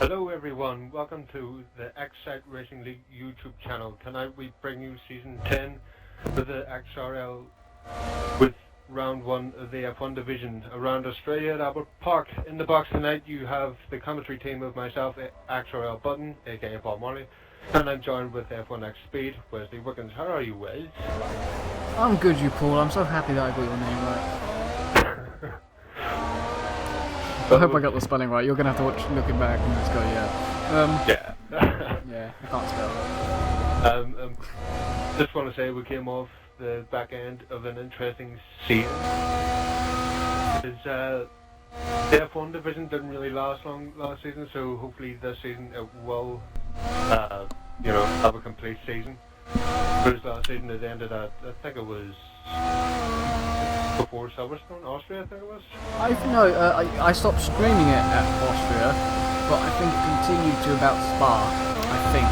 Hello everyone, welcome to the Xcite Racing League YouTube channel. Tonight we bring you Season 10 of the XRL with Round 1 of the F1 Division around Australia at Albert Park. In the box tonight you have the commentary team of myself, XRL Button, aka Paul Morley, and I'm joined with F1 X Speed, Wesley Wickens. How are you, Wes? I'm good, you Paul. I'm so happy that I got your name right. I hope I got the spelling right. You're gonna have to watch looking back and just go, yeah. Yeah, I can't spell. Just want to say we came off the back end of an interesting season. The F1 division didn't really last long last season, so hopefully this season it will, have a complete season. Whereas last season it ended at, I think it was before Silverstone, Austria, I think it was? I stopped streaming it at Austria, but I think it continued to about Spa, I think.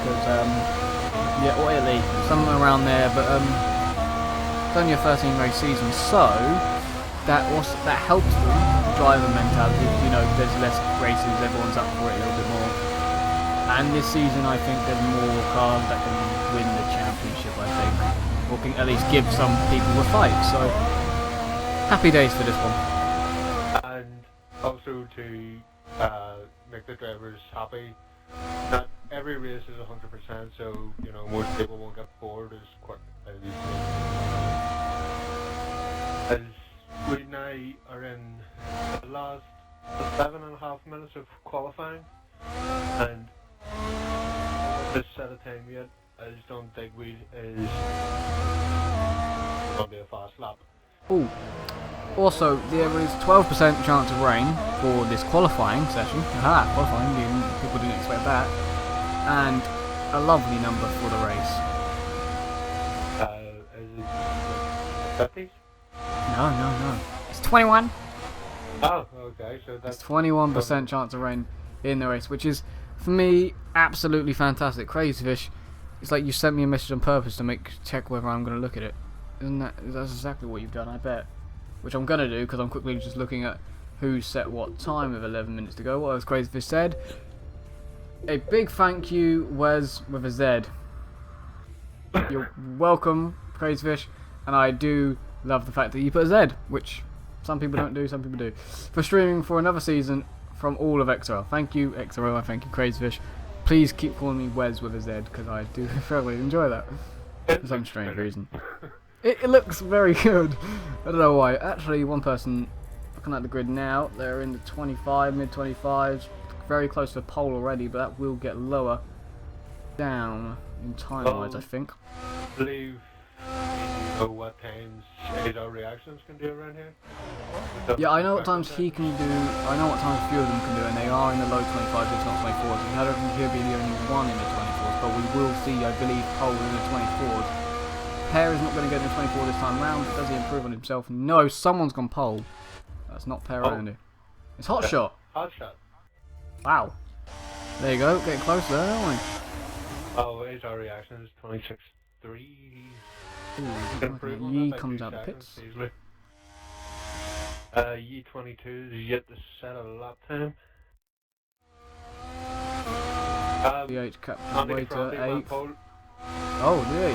Because, or Italy, somewhere around there, but it's only a 13 race season, so that helps them, driver mentality, there's less races, everyone's up for it a little bit more. And this season I think there's more cars that can win the championship, I think. Or can at least give some people a fight, so happy days for this one. And also to make the drivers happy, not every race is 100%, so most people won't get bored as quick as we now are in the last 7.5 minutes of qualifying, and this set of time yet. I just don't think is going to be a fast lap. Ooh. Also, there is 12% chance of rain for this qualifying session. Aha, qualifying, people didn't expect that. And a lovely number for the race. Is it 50s? No. It's 21. Oh, okay, so that's... It's 21% chance of rain in the race, which is, for me, absolutely fantastic. Crazy Fish. It's like you sent me a message on purpose to check whether I'm going to look at it. That's exactly what you've done, I bet. Which I'm going to do, because I'm quickly just looking at who set what time with 11 minutes to go. What has Crazy Fish said? A big thank you, Wes, with a Z. You're welcome, Crazy Fish. And I do love the fact that you put a Z, which some people don't do, some people do. For streaming for another season from all of XRL. Thank you, XRL, and thank you, Crazy Fish. Please keep calling me Wes with a Z, because I do thoroughly enjoy that. For some strange reason. It looks very good. I don't know why. Actually, one person, looking at the grid now, they're in the 25, mid-25s. Very close to the pole already, but that will get lower down in time-wise, I think. I believe you know what times our reactions can do around here? Yeah, I know what times he can do. I know what times a few of them can do, and they are in the low 25s, if not 24s. I don't think he'll be the only one in the 24s, but we will see, I believe, Cole in the 24s. Pear is not going to get in the 24 this time round, but does he improve on himself? No, someone's gone pole. That's not Pear only. It's Hot Shot. Hot Shot. Wow. There you go, getting close there, aren't we? Oh, our reaction is 26.3. Yee comes out of the pits. Yee 22 is yet to set a lap time. The Captain Waiter 8. Pole. Oh, yeah.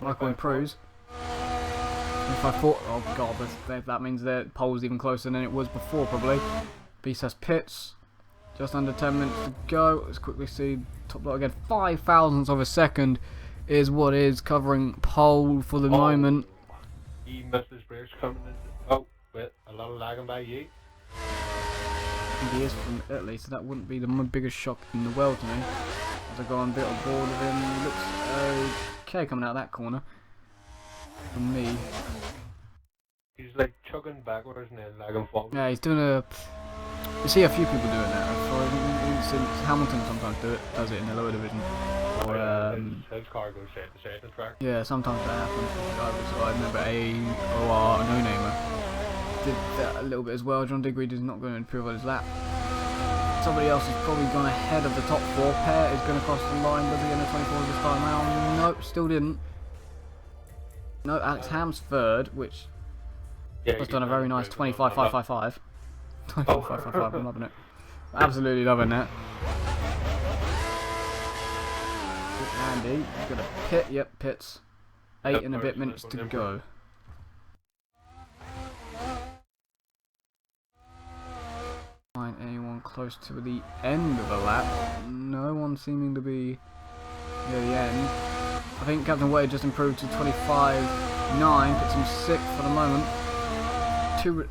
Michael improves. If I thought, oh god, that means that pole's even closer than it was before, probably. Beast has pits. Just under 10 minutes to go. Let's quickly see top lot again. 5 thousandths of a second is what is covering pole for the moment. He missed his brakes coming in. Oh, wait, a lot of lagging by Yee. He is from Italy, so that wouldn't be the biggest shock in the world to me. As I go on a bit on board with him, he looks okay coming out of that corner. For me. He's like chugging backwards and then lagging forward. Yeah, he's doing a... You see a few people doing that. Hamilton sometimes does it in the lower division. Or, his car goes straight to safety track. Yeah, sometimes that happens. I remember AOR, no namer, did that a little bit as well. John Digweed is not going to improve on his lap. Somebody else has probably gone ahead of the top 4. Pear is going to cross the line. Does he get in the 24 this time round? Nope, still didn't. No, Alex Ham's third, which has done a very nice 25.555. 25.555, I'm loving it. Absolutely loving that. Andy, he's got a pit. Yep, pits. 8 and a bit minutes to go. Find anyone close to the end of the lap? No one seeming to be near the end. I think Captain Wade just improved to 25.9, puts him 6th for the moment.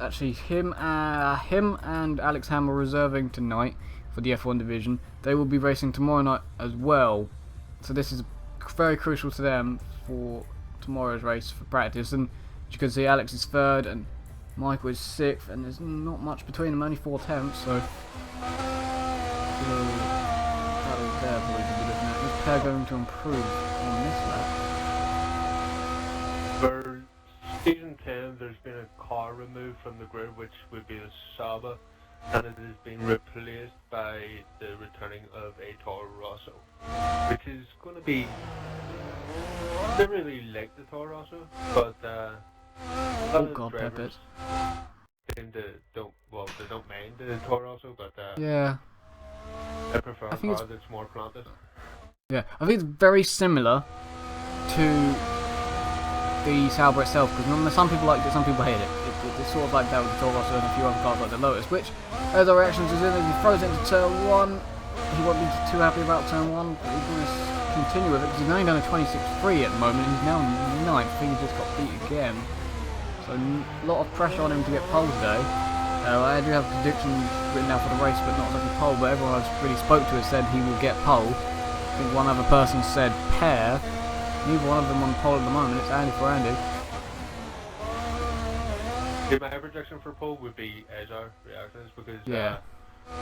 Actually, him and Alex Ham are reserving tonight for the F1 division. They will be racing tomorrow night as well. So this is very crucial to them for tomorrow's race for practice. And as you can see, Alex is 3rd and Michael is 6th, and there's not much between them, only 4 tenths. So there, boys, to be looking at. Is Claire going to improve on this lap? For season 10, there's been a car removed from the grid, which would be the Saba, and it has been replaced by the returning of a Toro Rosso, which is going to be. They really like the Toro Rosso, but oh god, Peppers. They don't mind the Toro Rosso, but yeah, I prefer a car that's more planted. Yeah, I think it's very similar to the Sauber itself, because some people liked it, some people hate it. It's sort of like that with the Toro Rosso and a few other cars like the Lotus, which, as our reactions is in, as he throws it into turn 1, he won't be too happy about turn 1, but he's going to continue with it, because he's only done a 26.3 at the moment, and he's now 9th. I think he just got beat again. So a lot of pressure on him to get pole today. I do have predictions written out for the race, but not exactly pole, but everyone I've really spoke to has said he will get pole. I think one other person said pair. Neither one of them on pole at the moment. It's Andy for Andy. Yeah, my prediction for pole would be Azar reactions, because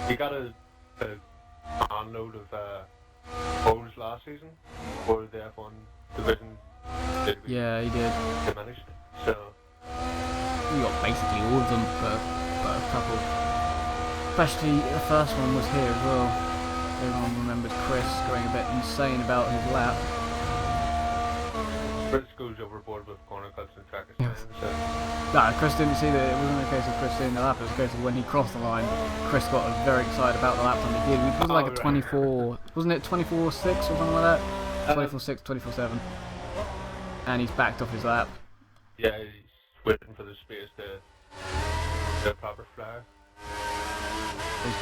he got a unload of poles last season for the F1 division. Yeah, he did. Diminished. So we got basically all of them, but a couple. Especially the first one was here as well. Everyone remembers Chris going a bit insane about his lap. Chris goes overboard with corner cuts and track extensions. So. Nah, Chris didn't see that. It wasn't a case of Chris seeing the lap. It was a case of when he crossed the line, Chris got very excited about the lap time he did. It was like a 24, wasn't it 24.6 or something like that? 24.6, 24.7. And he's backed off his lap. Yeah, he's waiting for the space to the proper flare.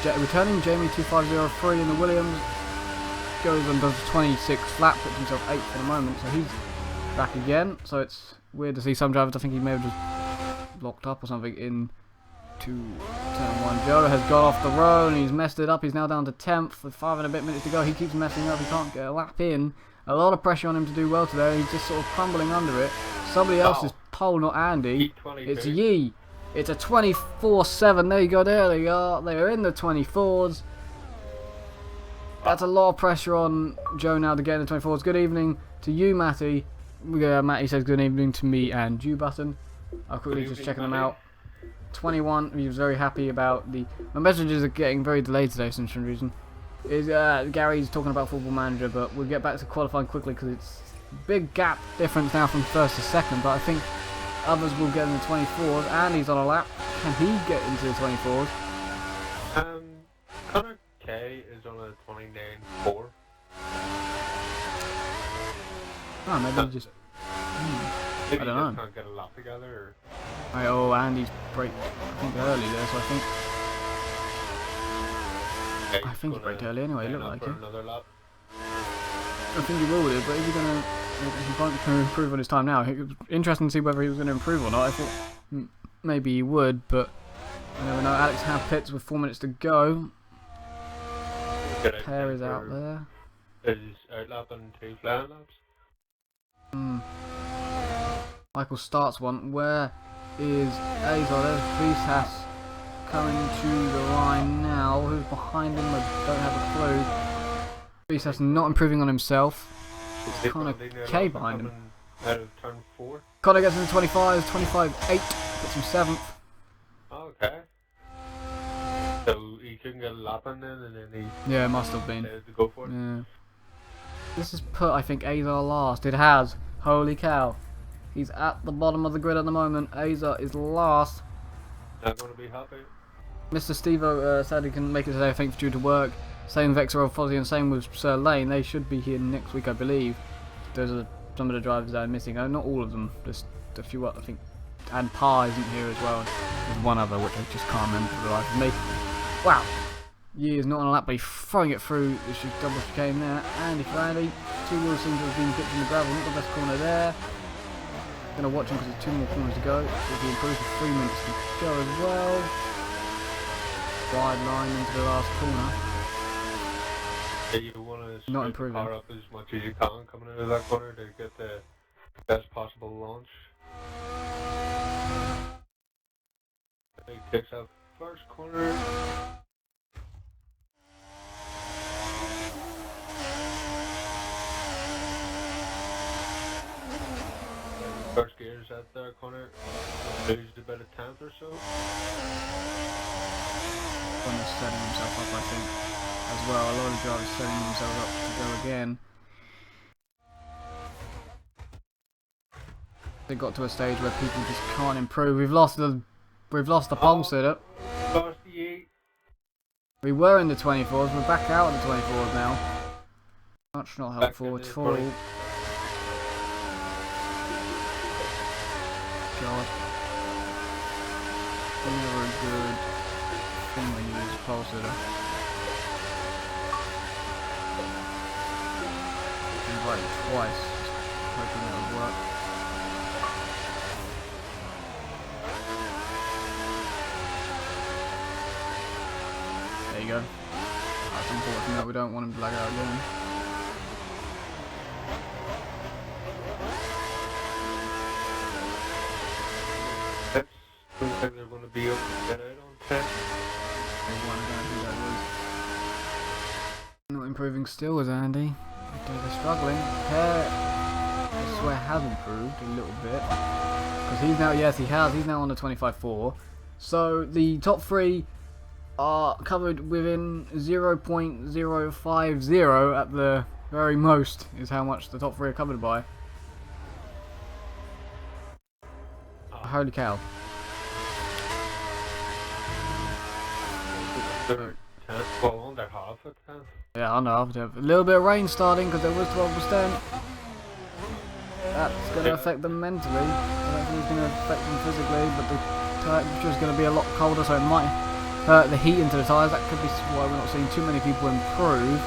Returning Jamie 2503 in the Williams goes and does 26 lap, puts himself 8th for the moment, so he's back again. So it's weird to see some drivers. I think he may have just locked up or something in to turn 1. Joe has got off the road and he's messed it up. He's now down to 10th with 5 and a bit minutes to go. He keeps messing up. He can't get a lap in. A lot of pressure on him to do well today. He's just sort of crumbling under it. Somebody else's pole, not Andy. It's Yee. It's a 24.7. There you go. There they are. They are in the 24s. That's a lot of pressure on Joe now to get in the 24s. Good evening to you, Matty. Matty says good evening to me and you, Button. I'll quickly just checking them out. 21. He was very happy about the. My messages are getting very delayed today for some reason. Gary's talking about Football Manager, but we'll get back to qualifying quickly because it's a big gap difference now from 1st to 2nd. But I think others will get in the 24s. Andy's on a lap. Can he get into the 24s? Connor K is on a 29.4. Oh, maybe he just. Maybe I don't know. Can't get a lap together. Oh, Andy's brake. I think early there, so I think he braked early anyway. It looked like it. I think he will do, but is he gonna? He can't improve on his time now. It was interesting to see whether he was going to improve or not. I thought maybe he would, but I never know. Alex has pits with 4 minutes to go. Pear is out there. Is outlap and 2 flying laps. Michael starts one. Where is Azar? There's Visas coming to the line now. Who's behind him? I don't have a clue. Visas not improving on himself. It's Connor K behind him. Out of turn 4. Connor gets into 25, 25.8, puts him 7th. Okay. So he couldn't get a lap in then, and then he. Yeah, must have been. To go for it. Yeah. This has put, I think, Azar last. It has. Holy cow. He's at the bottom of the grid at the moment. Azar is last. Not going to be happy. Mr. Stevo sadly couldn't make it today, I think, due to work. Same with XRL Fozzie and same with Sir Lane. They should be here next week, I believe. Those are some of the drivers that are missing. Not all of them, just a few, I think. And Pa isn't here as well. There's one other, which I just can't remember for the life of me. Wow! Yi is not on a lap, but he's throwing it through. It's just double chicane there. Andy for Andy. 2 wheels seem to have been picked in the gravel. Not the best corner there. Gonna watch him because there's 2 more corners to go. He'll be improved for 3 minutes to go as well. Wide line into the last corner. Yeah, you want to Not speed the improving. car up as much as you can coming out of that corner to get the best possible launch. He takes that first corner. First gear is at their corner. Loses about a tenth or so. One is setting himself up, I think, as well. A lot of drivers setting themselves up to go again. They got to a stage where people just can't improve. We've lost the pole setup. Lost the 8. We were in the 24s. We're back out in the 24s now. Much not helpful at all. God. Never a good thing when you use a pole setter. Invite it twice, hoping that would work. There you go. That's unfortunate. We don't want him to lag out again. Looks like they're going to be able to get out on 10. Not improving still is Andy. They're struggling. Hare, I swear, has improved a little bit. Because he's now, yes, he has. He's now on the 25.4. So the top 3 are covered within 0.050 at the very most, is how much the top 3 are covered by. Holy cow. Well, under half a tenth. Yeah, under half a tenth. A little bit of rain starting because there was 12%. That's going to affect them mentally. I don't think it's going to affect them physically, but the temperature's going to be a lot colder, so it might hurt the heat into the tyres. That could be why we're not seeing too many people improve.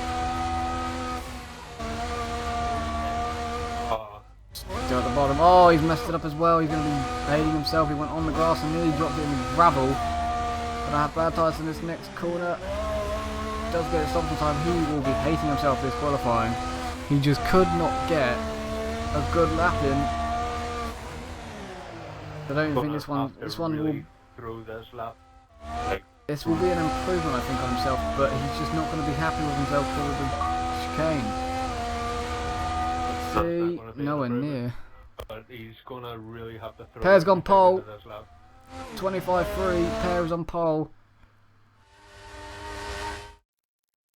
Still at the bottom. Oh, he's messed it up as well. He's going to be hating himself. He went on the grass and nearly dropped it in the gravel. Gonna have bad tyres in this next corner. Does get it stopped in time. He will be hating himself this qualifying. He just could not get a good lap in. I don't think this one will. Through this lap. This will be an improvement, I think, on himself, but he's just not going to be happy with himself because of the chicane. Let's see, nowhere near. But he's gonna really have to throw. Pear's gone pole. 25.3. Pear is on pole.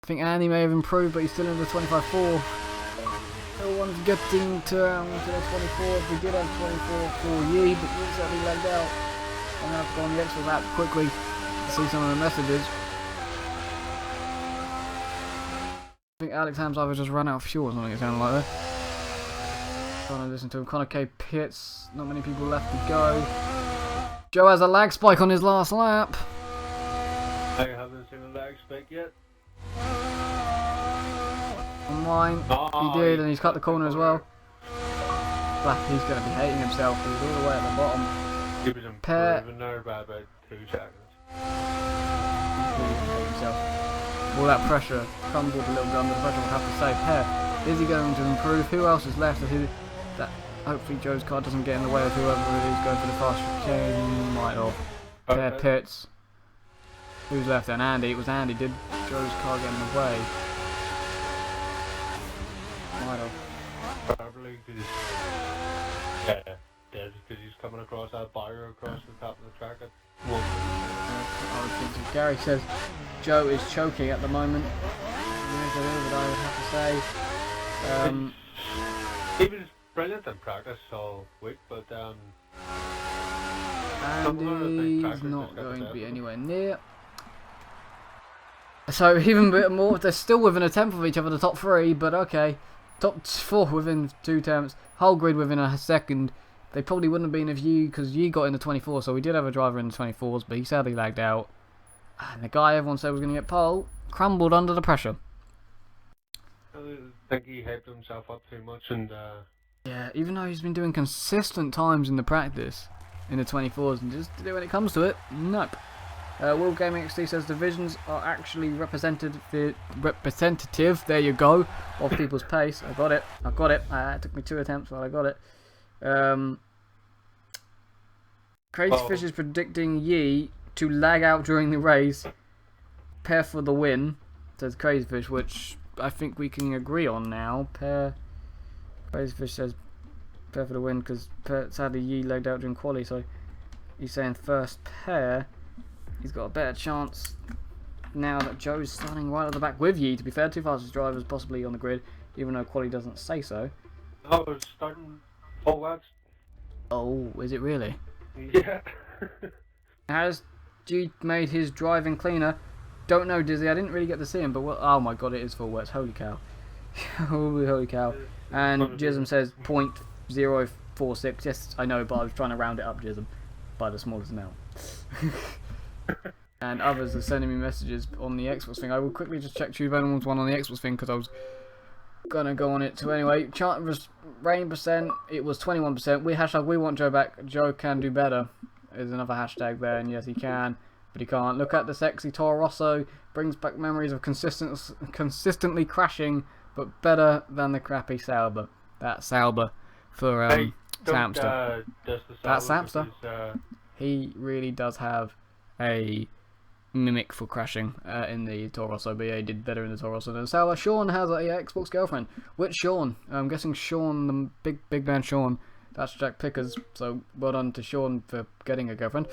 I think Andy may have improved, but he's still in the 25.4. No one's getting to the 24. We did have 24 for Yi, but he's certainly lagged out. I'm going to have to go on the extra lap quickly to see some of the messages. I think Alex Hams either just ran out of fuel or something, it sounded like that. Trying to listen to him. Connor K pits, not many people left to go. Joe has a lag spike on his last lap. I haven't seen a lag spike yet. On mine, he did, and he's cut the corner as well. But he's going to be hating himself. He's all the way at the bottom. He was improving there by about 2 seconds. He's really hating himself. All that pressure crumbled a little bit under the pressure. We'll have to say, Pear, is he going to improve? Who else is left? Hopefully Joe's car doesn't get in the way of whoever it is going for the fast chicane. Might have. Pear pits. Who's left then? Andy. It was Andy. Did Joe's car get in the way? Might have. Probably because he's coming across that barrier across the top of the track at one. I would think so. Gary says Joe is choking at the moment. Yes, it is, I would have to say. He was brilliant in practice all week, but Andy's not going to be anywhere near. So even a bit more, they're still within a tenth of each other, the top three, but okay. Top four within 2 tenths, whole grid within a second. They probably wouldn't have been if because you got in the 24, so we did have a driver in the 24s, but he sadly lagged out. And the guy everyone said was going to get pole crumbled under the pressure. I think he hyped himself up too much, and yeah, even though he's been doing consistent times in the practice in the 24s, and just when it comes to it, nope. World Gaming XD says divisions are actually representative. There you go, of people's pace. I got it. It took me 2 attempts, but I got it. Crazy Fish is predicting Yi to lag out during the race. Pair for the win, says Crazy Fish, which I think we can agree on now. Crazy Fish says pair for the win because sadly Yi lagged out during quali, so he's saying first pair. He's got a better chance now that Joe's starting right at the back with Yi. To be fair, 2 fastest drivers possibly on the grid, even though quali doesn't say so. Oh, it's starting forwards. Oh, is it really? Yeah. Has G made his driving cleaner? Don't know, Dizzy. I didn't really get to see him, but oh my god, it is full wets. Holy cow. Holy cow. And Jism says 0.046. Yes, I know, but I was trying to round it up, Jism, by the smallest amount. And others are sending me messages on the Xbox thing. I will quickly just check if anyone's one on the Xbox thing because I was gonna go on it too anyway. Rain percent, it was 21%. We want Joe back. Joe can do better. There's another hashtag there, and yes, he can, but he can't. Look at the sexy Toro Rosso. Brings back memories of consistently crashing, but better than the crappy Sauber. That Sauber for Samster. That's Samster. He really does have a mimic for crashing in the Toro Rosso, but yeah, he did better in the Toro Rosso than Sauber. Sean has a Xbox girlfriend. Which Sean? I'm guessing Sean, the big man Sean. That's Jack Pickers, so well done to Sean for getting a girlfriend.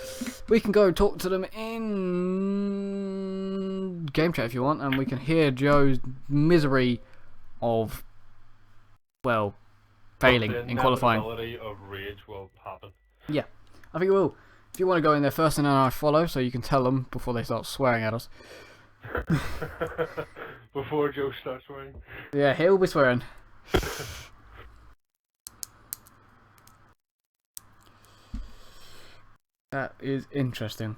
We can go talk to them in game chat if you want, and we can hear Joe's misery of, well, failing in qualifying. Of rage will happen. Yeah, I think it will. If you want to go in there first and then I follow, so you can tell them before they start swearing at us. Before Joe starts swearing? Yeah, he'll be swearing. That is interesting.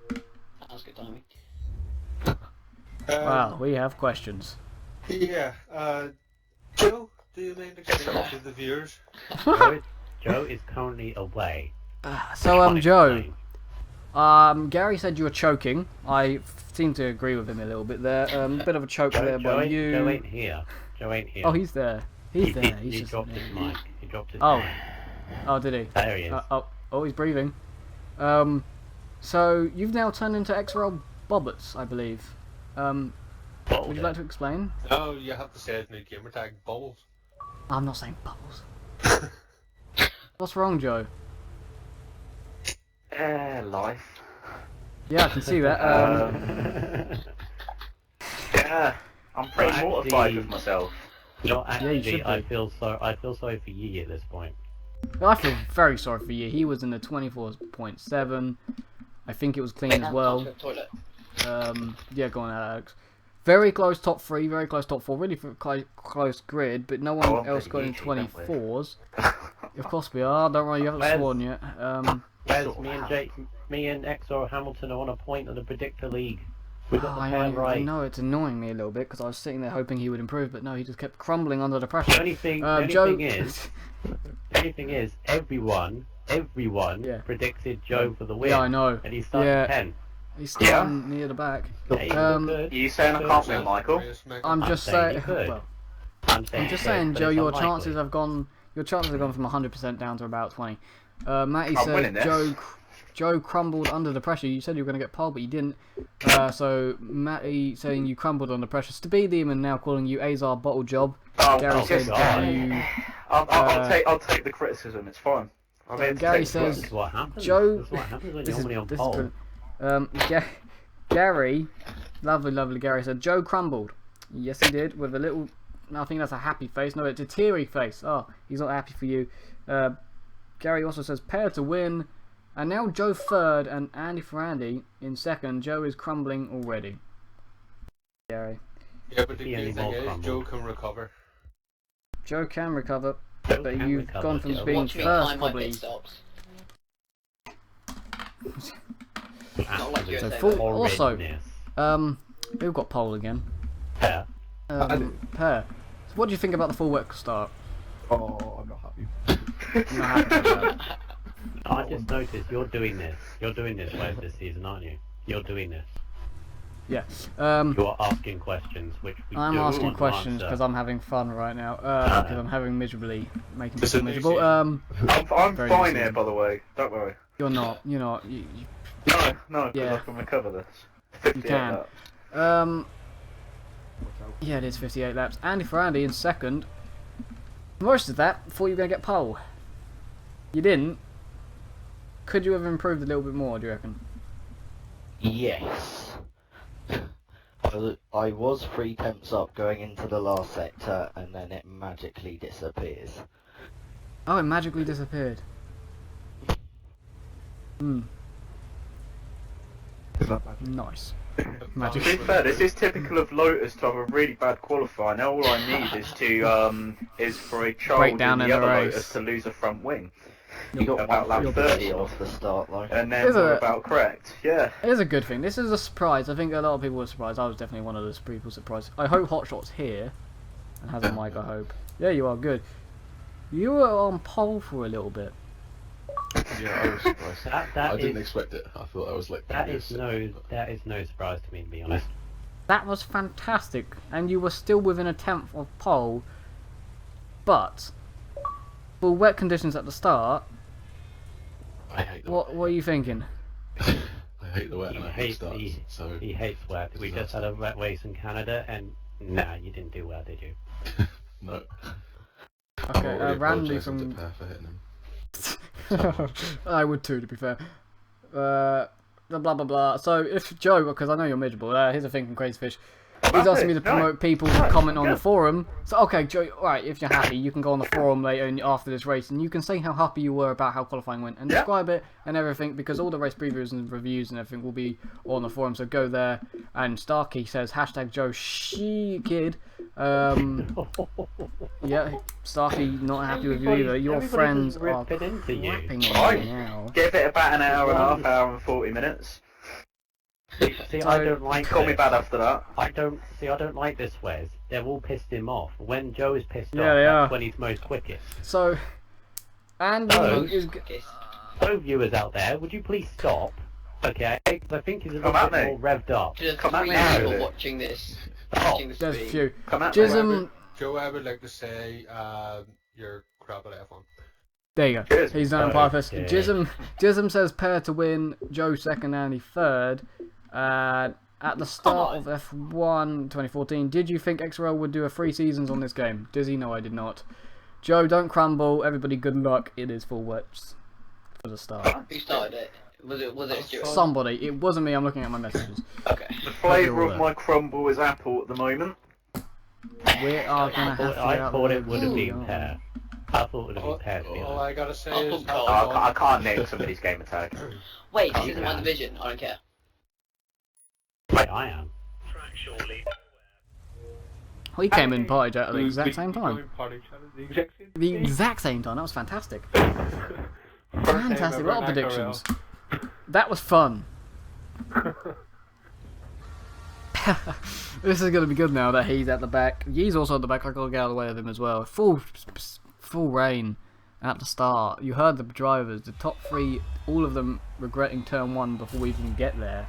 That was good timing. Wow, we have questions. Yeah, Joe, do you mind explaining to the viewers? Joe is currently away. So, Joe, Gary said you were choking. I seem to agree with him a little bit there. A bit of a choke there by you. Joe ain't here. Oh, he's there. He's there. He dropped his mic. He dropped his mic. Oh, did he? There he is. Oh, he's breathing. So you've now turned into XRL Bobbits, I believe. Would you like to explain? Oh, you have to say his new gamer tag, Bubbles. I'm not saying Bubbles. What's wrong, Joe? Life. Yeah, I can see that. Yeah, I'm pretty mortified with myself. Not actually, you should be. I feel sorry for Yi at this point. I feel very sorry for you. He was in the 24.7. I think it was clean as well. Yeah, go on, Alex. Very close top 3, very close top 4. Really close grid, but no one else got in 24s. Of course we are. Don't worry, you haven't sworn yet. Me and XR Hamilton are on a point of the predictor league. We got the plan right. I know it's annoying me a little bit because I was sitting there hoping he would improve, but no, he just kept crumbling under the pressure. The only thing is, everyone predicted Joe for the win. Yeah, I know. And he's starting 10. He's starting near the back. You saying I can't win, Michael? I'm just saying. I'm just saying, Joe. Your chances have gone. Your chances have gone from 100% down to about 20. Matty said Joe crumbled under the pressure. You said you were going to get pole, but you didn't. So Matty saying you crumbled under pressure. Speed Demon now calling you Azar bottle job. Gary said you. I'll take the criticism. It's fine. Gary says Joe. Gary, lovely Gary said Joe crumbled. Yes, he did with a little. I think that's a happy face. No, it's a teary face. Oh, he's not happy for you. Gary also says pair to win. And now Joe third and Andy Ferrandi in second. Joe is crumbling already. Gary. Yeah, but the He key only thing more is crumbled. Joe can recover. Joe can recover, Joe but can you've recover, gone from Joe. being Watch me first climb my probably. pit stops. Not like Absolute So USA. full, also, horrendous. we've got pole again. Yeah. Per. So what do you think about the full wet start? Oh, I'm not happy. You're not happy about that. I just noticed you're doing this. You're doing this Wes, this season, aren't you? You're doing this. Yeah. You're asking questions, which we I'm do asking want to questions answer. because I'm having fun right now. Because I'm having making It's a people new miserable. season. I'm Very fine good here, season. by the way. Don't worry. You're not. You're not. No, because Yeah. I can recover this. You 58 can. laps. Yeah, it is 58 laps. Andy for Andy in second. Most of that, thought you were going to get pole. You didn't. Could you have improved a little bit more, do you reckon? Yes. I was 3 tenths up going into the last sector, and then it magically disappears. Oh, it magically disappeared. Hmm. Is that bad? Nice. To Magic. be fair, this is typical of Lotus to have a really bad qualifying. Now all I need is for a child Break down in in the the other race. Lotus to lose a front wing. You got About lap 150 30. off the start though. And then Is we're it? about correct. Yeah. It is a good thing. This is a surprise. I think a lot of people were surprised. I was definitely one of those people surprised. I hope Hotshot's here and has a mic, I hope. Yeah, you are good. You were on pole for a little bit. Yeah, I was surprised. That I didn't is- expect it. I thought I was like. That is no surprise to me, to be honest. That was fantastic. And you were still within a tenth of pole. But, for wet conditions at the start, I hate the what are you thinking? I hate the wet He and I hate hates, starts. he, So he hates wet. We just had a wet race in Canada, and nah, you didn't do well, did you? no. Okay, already Randy apologising to from... Per for hitting him. I would too, to be fair. Blah blah blah. So if Joe, because I know you're miserable, here's a thing from Crazy Fish. He's asking me to promote people to comment on the forum. So okay, Joe, alright, if you're happy, you can go on the forum later and after this race, and you can say how happy you were about how qualifying went, and describe it and everything, because all the race previews and reviews and everything will be on the forum. So go there. And Starkey says hashtag Joe kid. Yeah, Starkey not happy with you either. Your Everybody friends just are ripped it into you. crapping Fine. on you now. Give it about an hour and a half, hour and 40 minutes. See, I don't like Call me this. bad after that. I don't like this, Wes. They've all pissed him off. When Joe is pissed Yeah, off, they that's are. when he's most quickest. So, Andy No. is. Okay. So viewers out there, would you please stop? Okay, 'cause I think he's a little Come at bit me. more revved up. There's Come at 3 me now, people dude. watching this. Oh, Watching the There's a stream. few. Come at me. Jism. Joe, I would like to say you're crap at F1. There you go. Cheers. He's done it on purpose. Okay. Jism says pair to win, Joe second, Andy third. At the start of F1 2014, did you think XRL would do a 3 seasons on this game? Dizzy, no, I did not. Joe, don't crumble. Everybody, good luck. It is full wets for the start. Who started it? Was it Stuart? Somebody. It wasn't me. I'm looking at my messages. Okay. The flavour of my crumble is apple at the moment. We are gonna have to. I thought it would have Ooh. been pear. I thought it would have All, been pear, to be all honest. I gotta say Oh, is God. have I fun. can't name somebody's game attack. Wait, this Oh, isn't my yeah. division. I don't care. Wait, I am. We came in party chat at the exact same time. The exact same The exact same time. That was fantastic. Fantastic. A lot of predictions. That was fun. This is going to be good now that he's at the back. Yee's also at the back. I got to get out of the way of him as well. Full rain at the start. You heard the drivers, the top 3, all of them regretting turn 1 before we even get there.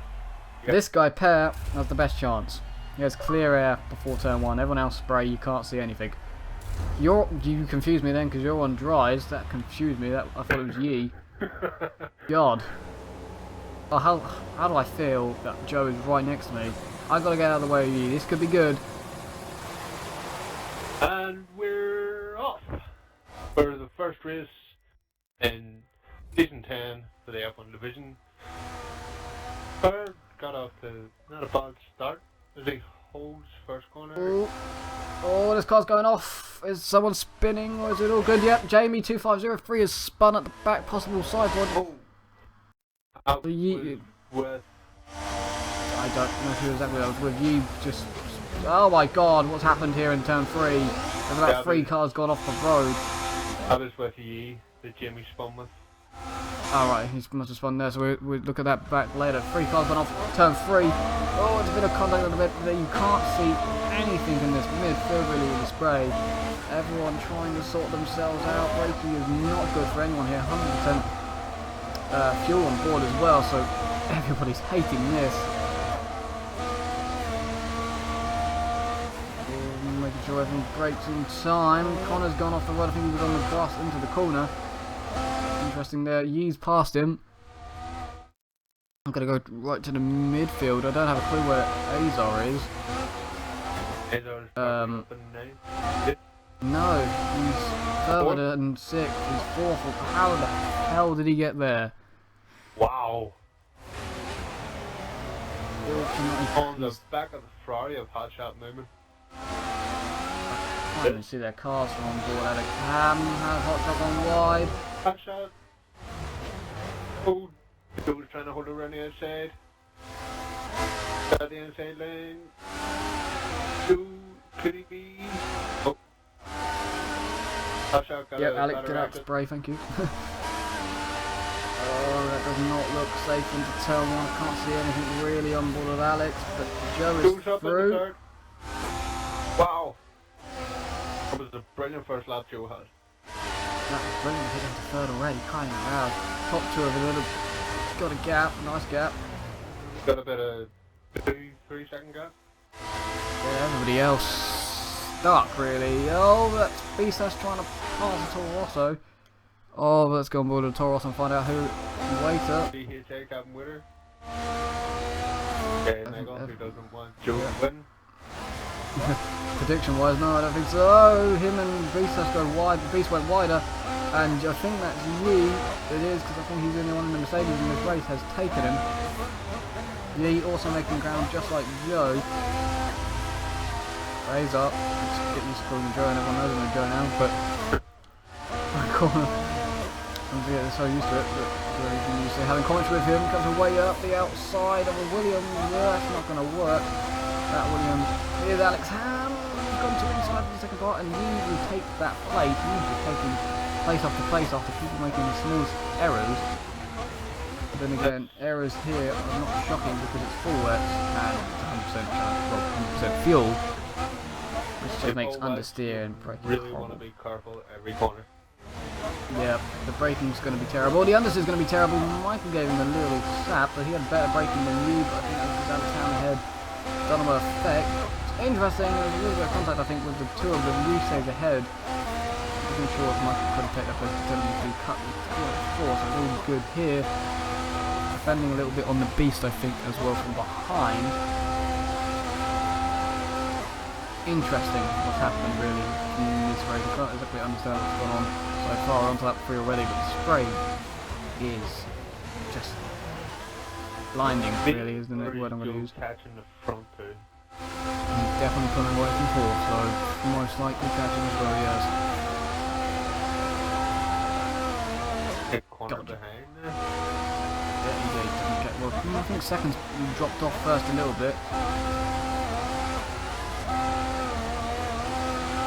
Yep. This guy, Per, has the best chance. He has clear air before turn 1. Everyone else spray, you can't see anything. You confused me then because you're on dries. That confused me. I thought it was Yee. God. Oh, how do I feel that Joe is right next to me? I've got to get out of the way of Yee. This could be good. And we're off for the first race in season 10 for the F1 division. Bird got off to not a bad start as he holds first corner. Oh, this car's going off. Is someone spinning or is it all good? Yep, Jamie2503 has spun at the back, possible sideboard. Oh, out Ye- with I don't know who exactly that was with. You just Oh my god, what's happened here in turn 3? There's about 3 cars gone off the road. I was with Yi, that Jamie spun with. Alright, he must have spun there, so we'll look at that back later. 3 cars gone off turn 3. Oh, it's a bit of contact on the bit, but you can't see anything in this midfield really with the spray. Everyone trying to sort themselves out. Braking is not good for anyone here. 100% fuel on board as well, so everybody's hating this. Making sure everyone brakes in time. Connor's gone off the road. I think he was on the grass into the corner. Interesting there. Yee's past him. I'm going to go right to the midfield. I don't have a clue where Azar is. Azar's up in the No, he's further than 6th. He's 4th. How the hell did he get there? Wow. On the He's- back of the Ferrari of Hot Shot Moment. I can't even see their cars from on board. Alex Ham has hot shot on wide. Hot Shot. Oh, the dude was trying to hold it around the outside. Got the inside lane. Could he be? Oh. Hot Shot got Yep, a Alex, better get out, exit. spray, thank you. Oh, that does not look safe into turn 1. I can't see anything really on board with Alex, but Joe is Dude's up in the through. third. Wow. That was a brilliant first lap Joe had. That was brilliant, hit into third already, crying out. Top 2 of a little, got a gap, nice gap. Got a bit of 3 second gap. Yeah, everybody else stuck really. Oh, that's Bisas trying to pass the Toro Rosso. Oh, let's go on board with the Toro Rosso and find out who. Wait up. DHA Captain Witter. Okay, Nagel, who doesn't want Joe to win. Prediction wise, no, I don't think so. Oh, him and Bisas go wide. The Beast went wider. And I think that's Yee. It is, because I think he's the only one in the Mercedes in this race has taken him. Yee also making ground just like Joe. Raise up. Let's get used to calling him Joe, and everyone knows him as Joe now, but I call him. They're so used to it, but you can used to having commentary with him. Comes away up the outside of a Williams. Yeah, that's not going to work. That Williams. Here's Alex Ham. He's gone to inside for the second part, and he will take that place. He's just taking place after place after people making the smallest errors. But then again, errors here are not shocking because it's full wet and it's 100% well, 100% fuel, which just makes understeer and braking Really want to horrible. be careful every corner. Yeah, the braking's going to be terrible. The understeer's going to be terrible. Michael gave him a little sap, but he had better braking than you. But I think that was because Alex Ham had done him an effect. It's interesting. There was a little bit of contact, I think, with the 2 of them. You stays ahead. I wasn't sure if Michael could have taken that place to cut the 4, so it's all good here. Defending a little bit on the Beast, I think, as well from behind. Interesting what's happening really in this race. I can't exactly understand what's going on so far. Onto lap 3 already, but the spray is just blinding, really, isn't it? What I'm going to use. Catching the front too. He's definitely pulling away from 4, so most likely catching as well, yes. Big corner Gotcha. behind. Yeah, he didn't get, well, I think seconds dropped off first a little bit.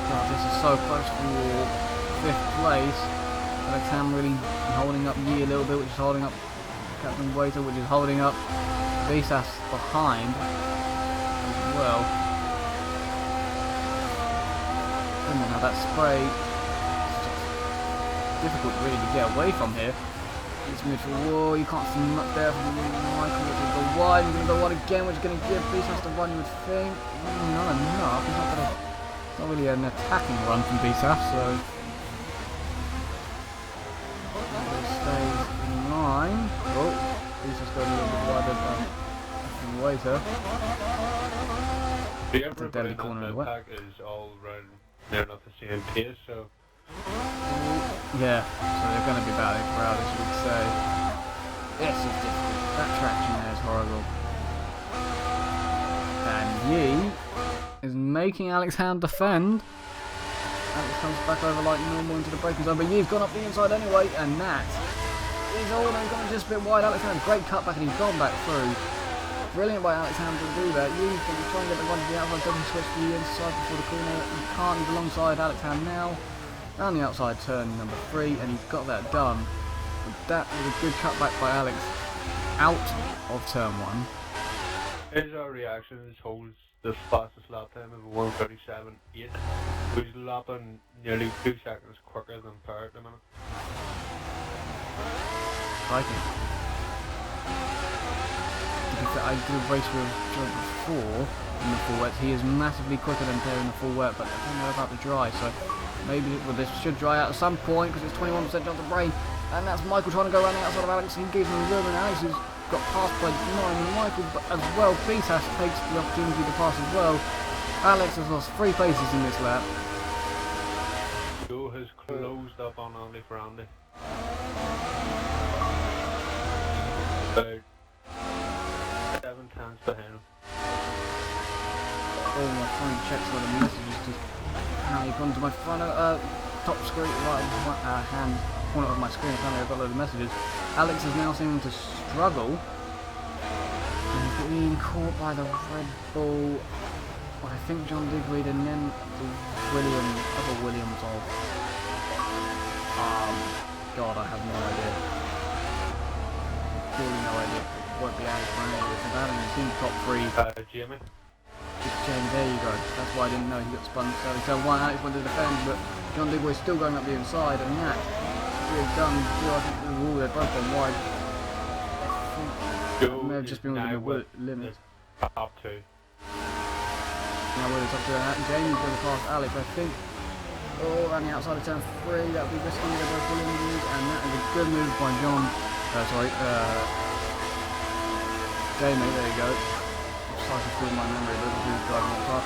God, this is so close for 5th place. Alex Ham really holding up Yee a little bit, which is holding up Captain Waiter, which is holding up Visas behind as well. And then now that spray, it's just difficult really to get away from here. It's mutual. Whoa, you can't see much there from Michael, which will go wide. He's going to go wide again, which is going to give Visas the run, you would think. Not enough. It's not really an attacking run from Visas, so he stays in line. Oh, Visas going a little bit wider than Waiter. Everybody deadly in corner the of the pack is all round near enough the same pace, so Yeah, so they're going to be battling for out, as you would say. This is difficult. That traction there is horrible. And Yee is making Alex Ham defend. Alex comes back over like normal into the braking zone, but Yee's gone up the inside anyway, and that is all. They've gone just a bit wide. Alex Ham, great cutback, and he's gone back through. brilliant by Alex Ham to do that. He's going to try and get the one to the outside, doesn't switch to the inside before the corner. He can't, he's alongside Alex Ham now. Down the outside turn number 3, and he's got that done. But that was a good cutback by Alex out of turn 1. His reaction is holds the fastest lap time of 1:37.8. He's lapping nearly 2 seconds quicker than Per at the minute. Crikey. To be fair, I did a race with Joe before in the full wet. He is massively quicker than Per in the full wet, but I don't know about the dry, so maybe this should dry out at some point because it's 21% chance of rain. And that's Michael trying to go around the outside of Alex. He gives him room, and Alex has got passed by 9. Michael as well. Betas takes the opportunity to pass as well. Alex has lost 3 places in this lap. Joe has closed up on Andy for Andy. About 7 times behind him. Oh, my phone checks all the messages to apparently gone to my front top screen, right hand corner of my screen. Apparently I've got a load of messages. Alex is now seeming to struggle. And he's being caught by the Red Bull. I think John Digweed and then the other Williams of. God, I have no idea. Really no idea. Won't be Alex running with this. About he's in top 3. Jamie. Jamie, there you go. That's why I didn't know he got spun. So one Alex went to defend, but John Digweed's still going up the inside, and that is done. I think they're both on wide. Joe May have just been within the limit. Up 2. Now Williams up to that. Jamie's going to pass Alex, I think. Oh, around the outside of turn 3, that would be risky. They're both Williams, and that is a good move by John. Jamie, there you go. Cycle through my memory a little bit, driving up front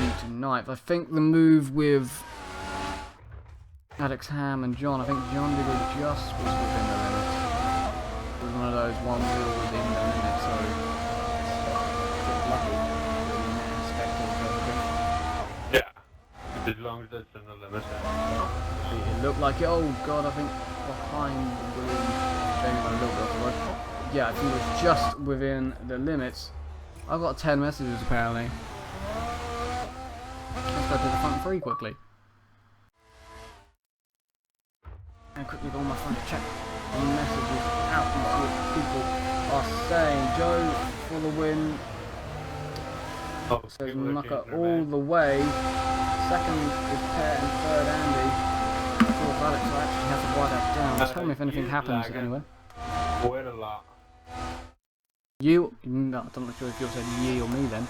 into 9th. I think the move with Alex Ham and John, I think John did it just was within the limit. It was one of those one wheel within the limit, so it's lucky in that aspect of Yeah. As long as it's in the limit. it looked like it. Oh god, I think behind Williams, Jamie went a little bit off the road. Yeah, I think it was just within the limits. I've got 10 messages apparently. Let's go to the front 3 quickly. And quickly go on my phone to check the messages out and see what people are saying. Joe for the win. Oh, Says Mucker all the way. Second is Per and 3rd Andy. 4th Alex, so I actually have to write that down. Tell me if anything happens anyway. Quite a lot. You? No, I'm not sure if you're saying ye or me then.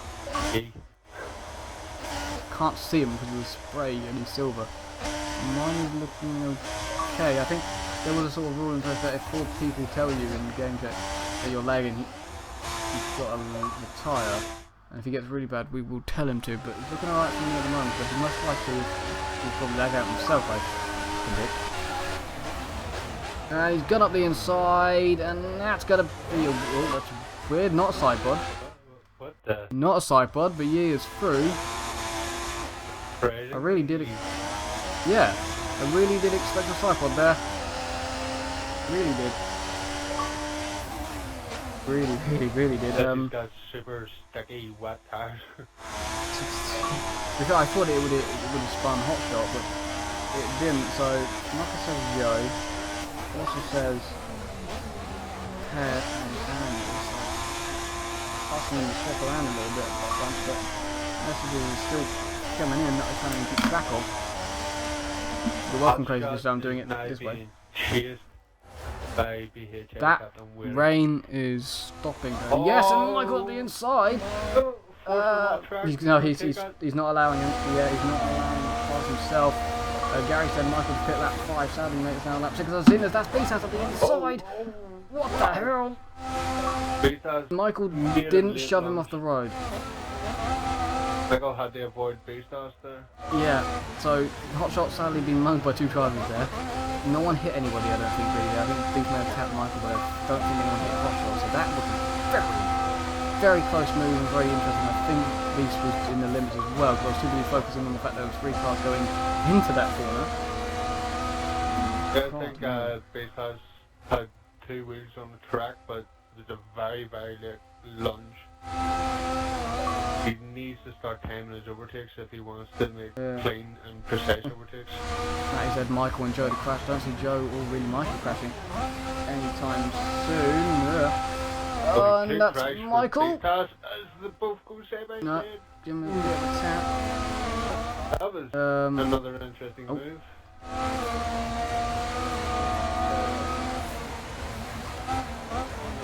Ye. Can't see him because of the spray and he's silver. Mine is looking okay. I think there was a sort of rule in place that if 4 people tell you in the game chat that you're lagging, you've got to retire. And if he gets really bad, we will tell him to. But it's looking alright for me at the moment, but he most likely will probably lag out himself, I predict. He's gone up the inside, and that's going to be a... Oh, that's weird. Not a side pod. What the? Not a side pod, but Yi is through. Crazy. I really did... Yeah, I really did expect a side pod there. Really did. Really did. He's got super sticky wet tires. I thought it would have spun hot shot, but it didn't. So Marcus says Joe. It also says Per and Andy. Passing him to swap around a little bit at that bunch, but messages are still coming in that I can't even keep track of. You're welcome, Crazy, because I'm doing it this way. That rain is stopping her. Oh. Yes, and Michael at the inside. He's not allowing him. Yeah, he's not allowing him to pass himself. Gary said Michael's pit lap 5, sadly makes it down lap 6. I've seen this. That's Betas at the inside. What the hell? Michael didn't shove him off the road. Michael had to avoid Beastars there. Yeah, so Hotshot sadly being mugged by 2 drivers there. No one hit anybody, I don't think, really. I think Beast may have tapped Michael, but I don't think anyone hit Hotshot. So that was a very close move and very interesting. I think Beast was in the limits as well, because I was too busy focusing on the fact that there were 3 cars going into that corner. Yeah, I think Beast has had 2 wheels on the track, but there's a very, very late lunge. He needs to start timing his overtakes if he wants to make clean and precise overtakes. Matty said Michael and Joe to crash. Don't see Joe or really Michael crashing anytime soon. And that's Michael. As the both go side by No, side. give me a bit of a tap. That was another interesting move.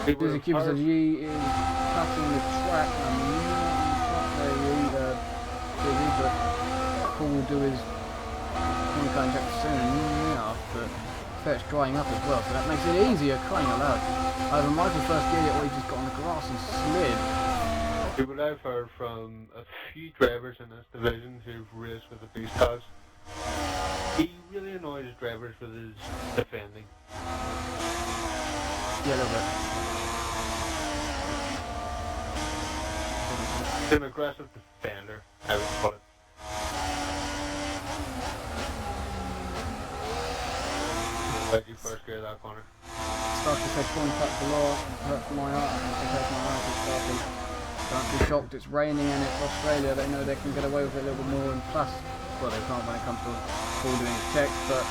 Busy Cupid says Yi is cutting the track. I'm not very busy, but Paul will do his cutting track soon enough, but it's drying up as well, so that makes it easier, crying out loud. Over Michael's first gear, he just got on the grass and slid. What I've heard from a few drivers in this division who've raced with the beast cars, he really annoys drivers with his defending. Yeah, a little bit. He's an aggressive defender, I would call it. Like you first gear that corner. Starkey said contact below, hurts my heart, it hurts my heart, it's Starkey. Don't be shocked, it's raining and it's Australia, they know they can get away with it a little bit more, and plus, well they can't when it comes to Paul doing his checks, but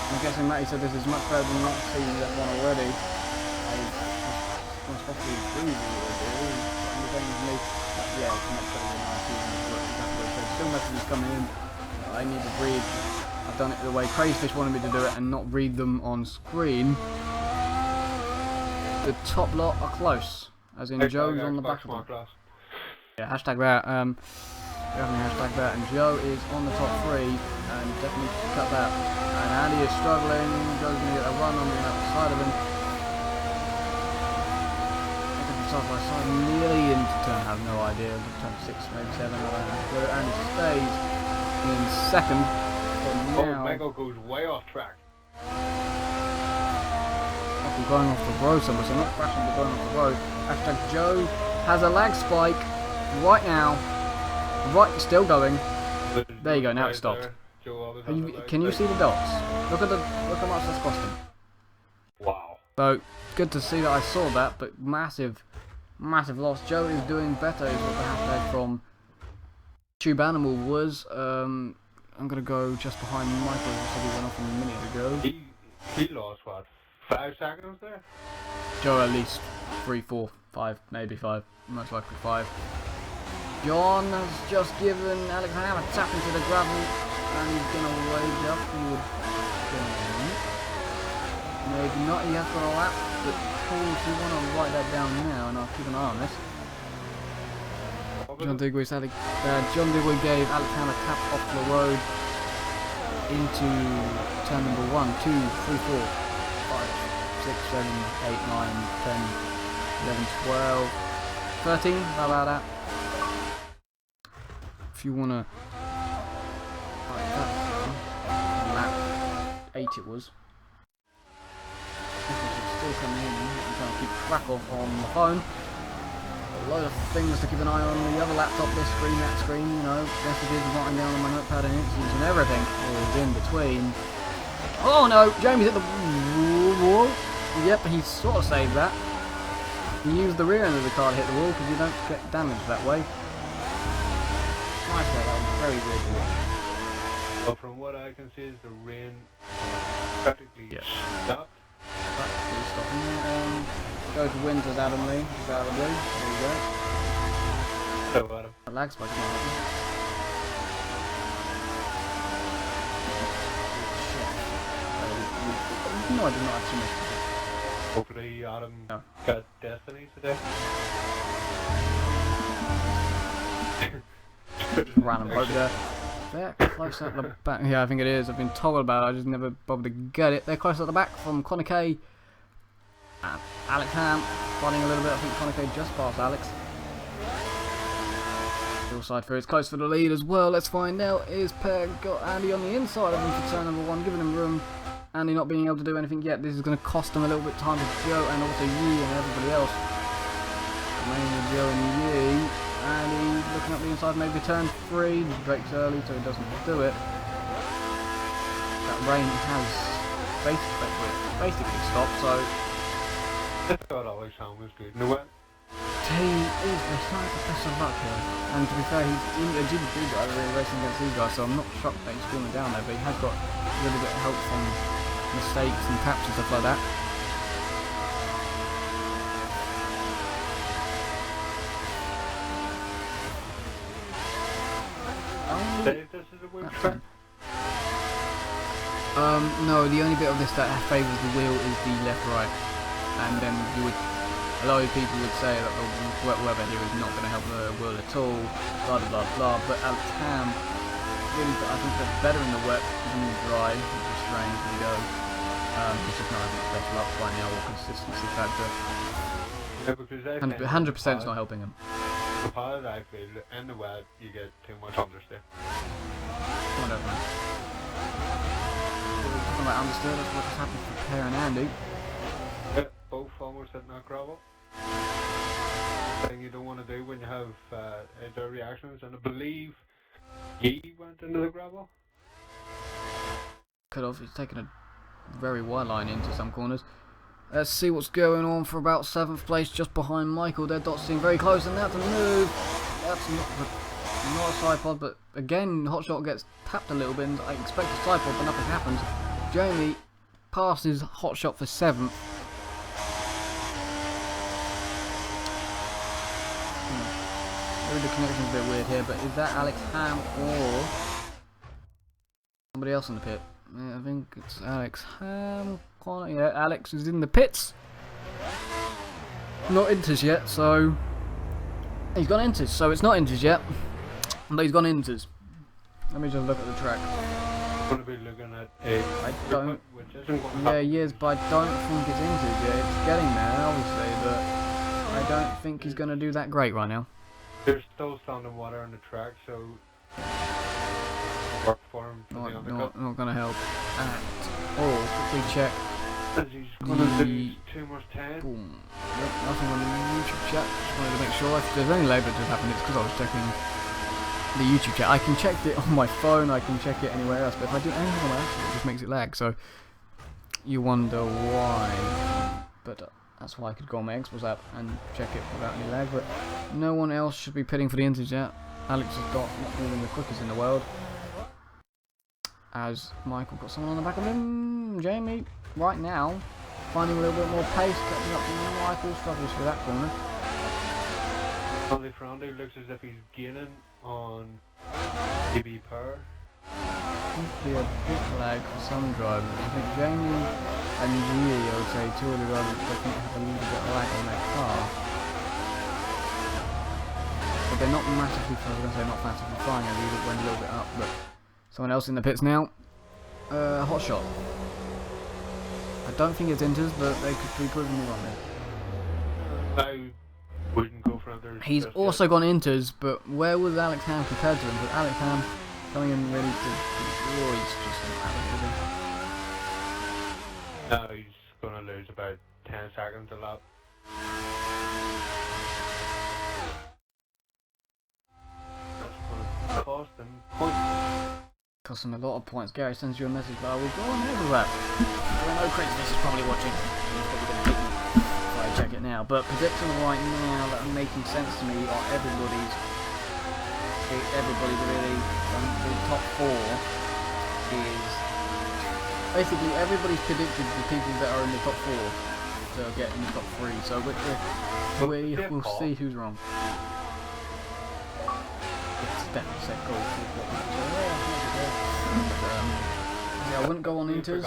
I'm guessing Matty said this is much better than last season that one already. Especially breathing yeah, it's much better than last season, still messages coming in, I need to breathe. I've done it the way Crazyfish wanted me to do it and not read them on screen. The top lot are close, as in Joe's on the back of them. Yeah, hashtag that. Definitely hashtag that. And Joe is on the top 3, and definitely cut that. And Andy is struggling. Joe's going to get a run on the outside of him. Side by side, nearly into turn. I have no idea. Turn 6, maybe 7. And stays in second. Oh, Michael goes way off track. Michael going off the road somewhere, so not crashing but going off the road. Hashtag Joe has a lag spike right now. Right, still going. There you go, now it stopped. Can you see the dots? Look how much that's costing. Wow. So, good to see that I saw that, but massive loss. Joe is doing better is what the hashtag from Tube Animal was. I'm going to go just behind Michael, who said he went off a minute ago. He lost, what, 5 seconds there? Joe at least 3, 4, 5, maybe 5, most likely 5. John has just given Alex Ham a tap into the gravel, and he's going to wage up. He would maybe not, he has got a lap, but Paul, if you want to write that down now, and I'll keep an eye on this. John Digweed gave Alex Ham a tap off the road into turn number 1, 2, 3, 4, 5, 6, 7, 8, 9, 10, 11, 12, 13, how about that? If you want to write that down, lap 8 it was. Still coming in, I'm trying to keep track of on the phone. A load of things to keep an eye on the other laptop, this screen, that screen, you know, messages writing down on my notepad and interviews and everything is in between. Oh no, Jamie's at the wall. Yep, he sort of saved that. He used the rear end of the car to hit the wall because you don't get damaged that way. Nice there, that was very weird to watch. Well, from what I can see is the rain practically stopped. Go to Winters, Adam Lee. He's out of the blue. There you go. So, Adam. A lag spike now. No, I did not actually. Hopefully, Adam got Destiny today. Random hope there. They're close at the back. Yeah, I think it is. I've been told about it. I just never bothered to get it. They're close at the back from Connor K. And Alex Ham fighting a little bit. I think Connor K just passed Alex. Still side through. It's close for the lead as well. Let's find out. Is Peg got Andy on the inside of him for turn number 1, giving him room. Andy not being able to do anything yet. This is going to cost him a little bit of time for Joe and also Yi and everybody else. Mainly Joe and Yi. Andy looking up the inside, maybe turn 3. Drake's early, so he doesn't do it. That rain has basically stopped, so I thought Alexander was good in the wet. He is the slight best of luck here. And to be fair, he's a GP driver really racing against these guys, so I'm not shocked that he's falling down there, but he has got a little bit of help from mistakes and taps and stuff like that. Dave, this is a weird track. No, the only bit of this that favours the wheel is the left-right, and then you would, a lot of people would say that the wet weather here is not going to help the wheel at all, blah blah blah blah, but Alex Ham, really, I think they're better in the wet than the dry, which is strange when you go. He's just not having the best luck right now, or consistency factor. Yeah, because I 100% is not helping him. The power that I feel in the wet, you get too much understeer. Whatever. Talking about understeer, that's what just happened for Per and Andy. Yeah, both almost hitting that gravel. Thing you don't want to do when you have their reactions, and I believe he went into the gravel. Could have, he's taken a very wide line into some corners. Let's see what's going on for about 7th place, just behind Michael. Their dots seem very close, and that's a move. That's not a side pod, but again, Hotshot gets tapped a little bit, and I expect a side pod, but nothing happens. Jamie passes Hotshot for 7th. Maybe the connection's a bit weird here, but is that Alex Ham or somebody else in the pit? Yeah, I think it's Alex Ham. Yeah, Alex is in the pits. Not inters yet, so he's gone inters. So it's not inters yet, but he's gone inters. Let me just look at the track. Going to be looking at a I don't. which isn't going to Yeah, happen. yes, but I don't think it's inters yet. It's getting there, obviously, but I don't think he's going to do that great right now. There's still standing water on the track, so work for him for the undercut. Not going to help at all. Quickly check. As he's going to lose too much time. Boom. Nope, nothing on the YouTube chat. Just wanted to make sure if there's any labour that happened, it's because I was checking the YouTube chat. I can check it on my phone, I can check it anywhere else, but if I do anything on my laptop, it just makes it lag. So you wonder why. But that's why I could go on my Xbox app and check it without any lag. But no one else should be pitting for the inters yet. Alex has got not moving the quickest in the world. As Michael got someone on the back of him. Jamie, right now, finding a little bit more pace, catching up to Michael, struggles for that corner. Only for Andy, looks as if he's gaining on DB Per. Seems to be a bit lag for some drivers. I think Jamie and Yui, I would say, two of the drivers definitely have a little bit of lag on their car. But they're not massively, I was going to say not massively flying, I it went a little bit up, but someone else in the pits now. Hotshot. I don't think it's inters, but they could be proving me wrong there. I wouldn't go for others. He's also gone inters, but where was Alex Ham compared to him? But Alex Ham coming in ready to... Oh, he's just No, he's going to lose about 10 seconds a lap. That's going to cost him points. Cost him a lot of points. Gary sends you a message, but I will go on ahead with that. I know Chris is probably watching. He's probably going to hate me if I check it now. But predictions right now that are making sense to me are everybody really. The top 4 is basically everybody's predicted the people that are in the top 4 to get in the top 3. So we will see who's wrong. It's definitely set goal. Yeah, I wouldn't go on inters.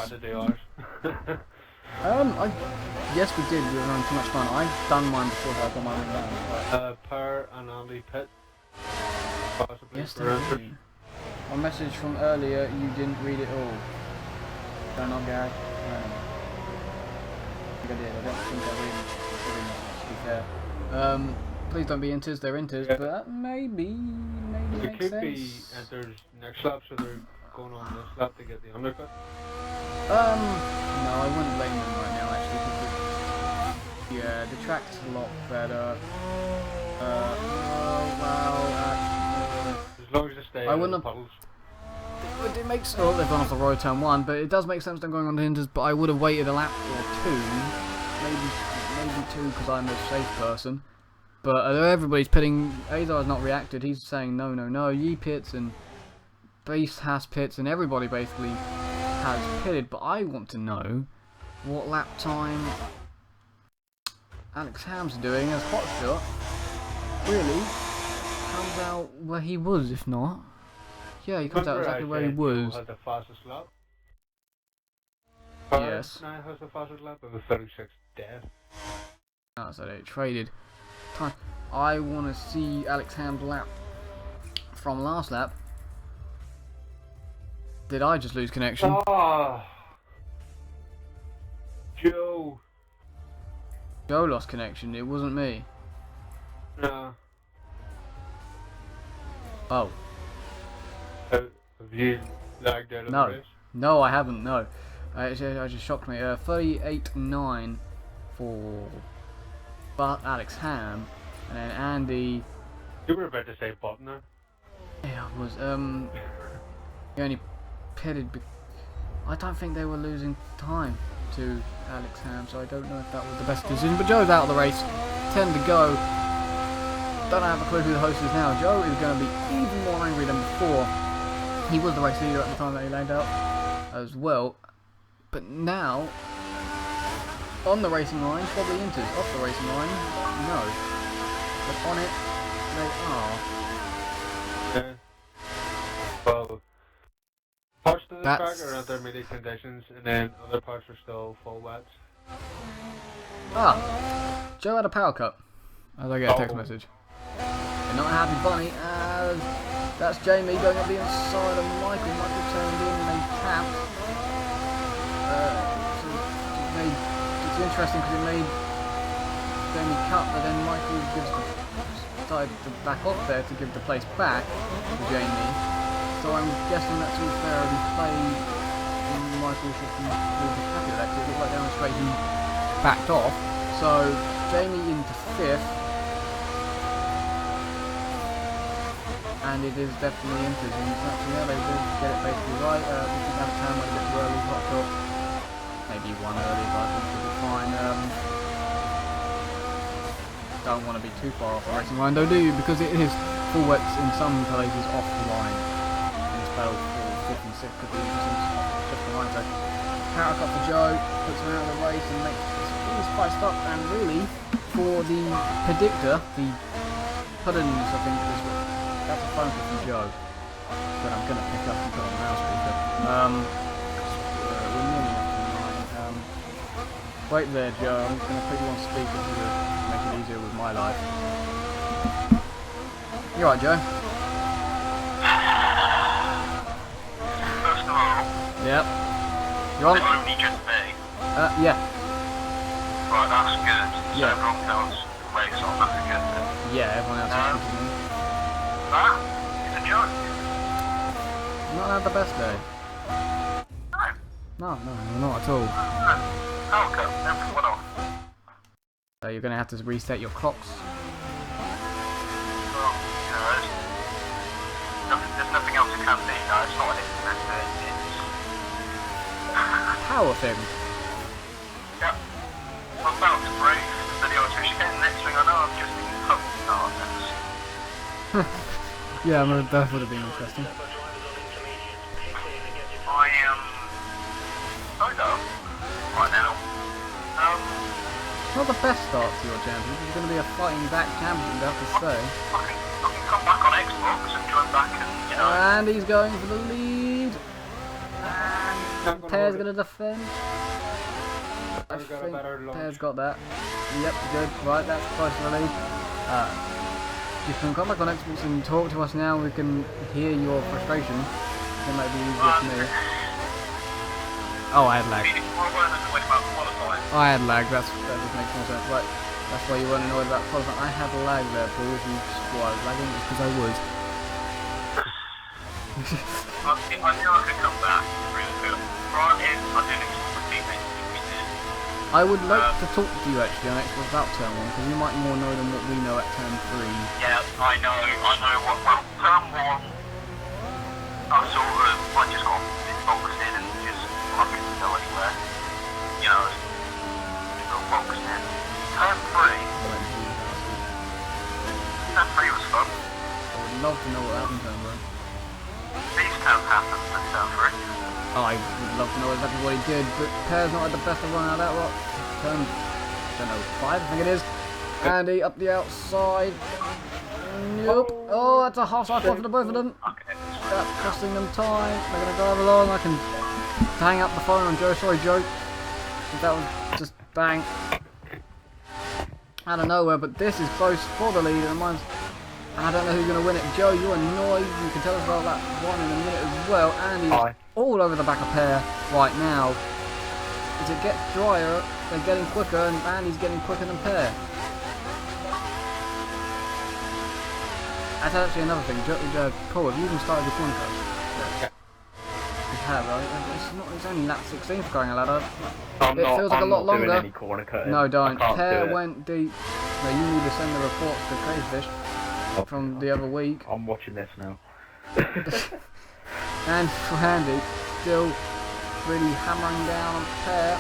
Yes, we did. We were having too much fun. I've done mine before I got mine down. Per and Andy Pitt. Possibly. Yes, definitely. A message from earlier, you didn't read it all. Don't know, Gary. I think I did. I don't think I read it, to be fair. Please don't be inters, they're inters, yeah. But maybe it makes could sense. be enters next lap, so they're going on this lap to get the undercut. No, I wouldn't blame them right now, actually, because yeah, the track's a lot better. As long as they stay in the puddles. It makes they've gone off the road turn 1, but it does make sense them going on to hinders. But I would have waited a lap or 2, maybe maybe 2 because I'm a safe person. But everybody's pitting. Azar's not reacted. He's saying no, no, no. Yi pits and Beast has pits and everybody basically has pitted. But I want to know what lap time Alex Ham's doing as Hotshot really comes out where he was, if not. Yeah, he comes out exactly where he was. Has the fastest lap. Yes. Now has the fastest lap of the 36 dead. Oh, so they traded time. I want to see Alex Ham's lap from last lap. Did I just lose connection? Ah, Joe. Joe lost connection. It wasn't me. No. Oh. Have you lagged out of No. the race? No, I haven't. No. I just shocked me. 38.9 for Alex Ham, and then Andy. You were about to say Botner. Yeah, was he only pitted. I don't think they were losing time to Alex Ham, so I don't know if that was the best decision. But Joe's out of the race. 10 to go. Don't have a clue who the host is now. Joe is going to be even more angry than before. He was the race leader at the time that he laid out as well. But now, on the racing line, probably enters. Off the racing line, no. But on it, they are. Yeah. Well, parts of the That's- track are intermediate conditions, and then other parts are still full wets. Ah, Joe had a power cut. As I get a text message. You're not a happy bunny, as that's Jamie going up the inside of Michael. Michael turned in, they tapped. It's interesting because it made Jamie cut, but then Michael decided to back off there to give the place back to Jamie. So I'm guessing that's all fair and play. And Michael should be happy with that because it looked like down the straight he backed off. So Jamie into 5th. And it is definitely entered, and actually, yeah, they did get it basically right. We think Alex Ham went a bit too early, hot shot. Maybe one early, but I think it'll be fine. Don't want to be too far off the racing line, though, do you? Because it is full wets in some places off the line. And it's battle for 5th and 6th could be interesting, just the line. So, power cut for Joe, puts him out of the race and makes it spiced up. And really, for the predictor, the Puddins, I think, is what. That's a phone call from Joe that I'm going to pick up and put on the loudspeaker. We're nearly up to 9. Wait there, Joe. I'm going to put you on speaker to make it easier with my life. You alright, Joe? First of all, Yep. You on? only just me. Yeah. Right, that's good. So Yeah. everyone else race on, that's a good thing. Yeah, everyone else is speaking to me. That is a joke. Not had the best day. No. No, not at all. Oh, okay. Everyone off. So you're going to have to reset your clocks. Well, you know, there's nothing else it can be. No, it's not an internet thing. It's... Power thing. Yep. I'm about to break the video to again. Next thing I know, I'm just in hope. No, that's... Yeah, that would have been interesting. I am... I know. Right now. Not the best start to your championship. It's going to be a fighting back championship, I have to say. I can come back on Xbox and join back and, you know... And he's going for the lead. And Pear's going to defend. I think Pear's got that. Yep, good. Right, that's close to the lead. You can come back on Xbox and talk to us now. We can hear your frustration. It might be easier for me. Oh, I had lag. I had lag. That just makes more sense. Right, that's why you weren't annoyed about qualifying. I had lag there, Paul. If you were lagging, it's because I was. I knew I could come back really good. Granted, I didn't expect the teammates to be there. I would like to talk to you actually on Xbox about turn 1 because you might more know than what we know at turn 3. Yeah, I know what, well, turn 1, I just got boxed in and just, I couldn't go anywhere. You know, just got boxed in. Turn love to know what happened to him, bro. Beastown happened in turn 3. I would love to know exactly what he did, but Pear's not had the best of run out of that. What? Turn, I don't know, 5, I think it is. Andy up the outside. Nope. Oh, that's a half cycle for the both of them. That's costing them time. They're going to drive along. I can hang up the phone on Joe. Sorry, Joe. That was just bang out of nowhere, but this is close for the lead. And I don't know who's going to win it. Joe, you're annoyed. You can tell us about that one in a minute as well. Andy's all over the back of Pear right now. As it gets drier, they're getting quicker, and Andy's getting quicker than Pear. That's actually another thing. Paul, have you even started the corner cut? Yeah. You have, right? It's only lap 16 for crying out loud. I'm Feels like a lot longer. Doing any corner cutting. No, don't. Pear do went deep. No, you need to send the reports to Crazyfish from the other week. I'm watching this now. And for Andy, still really hammering down on Pear.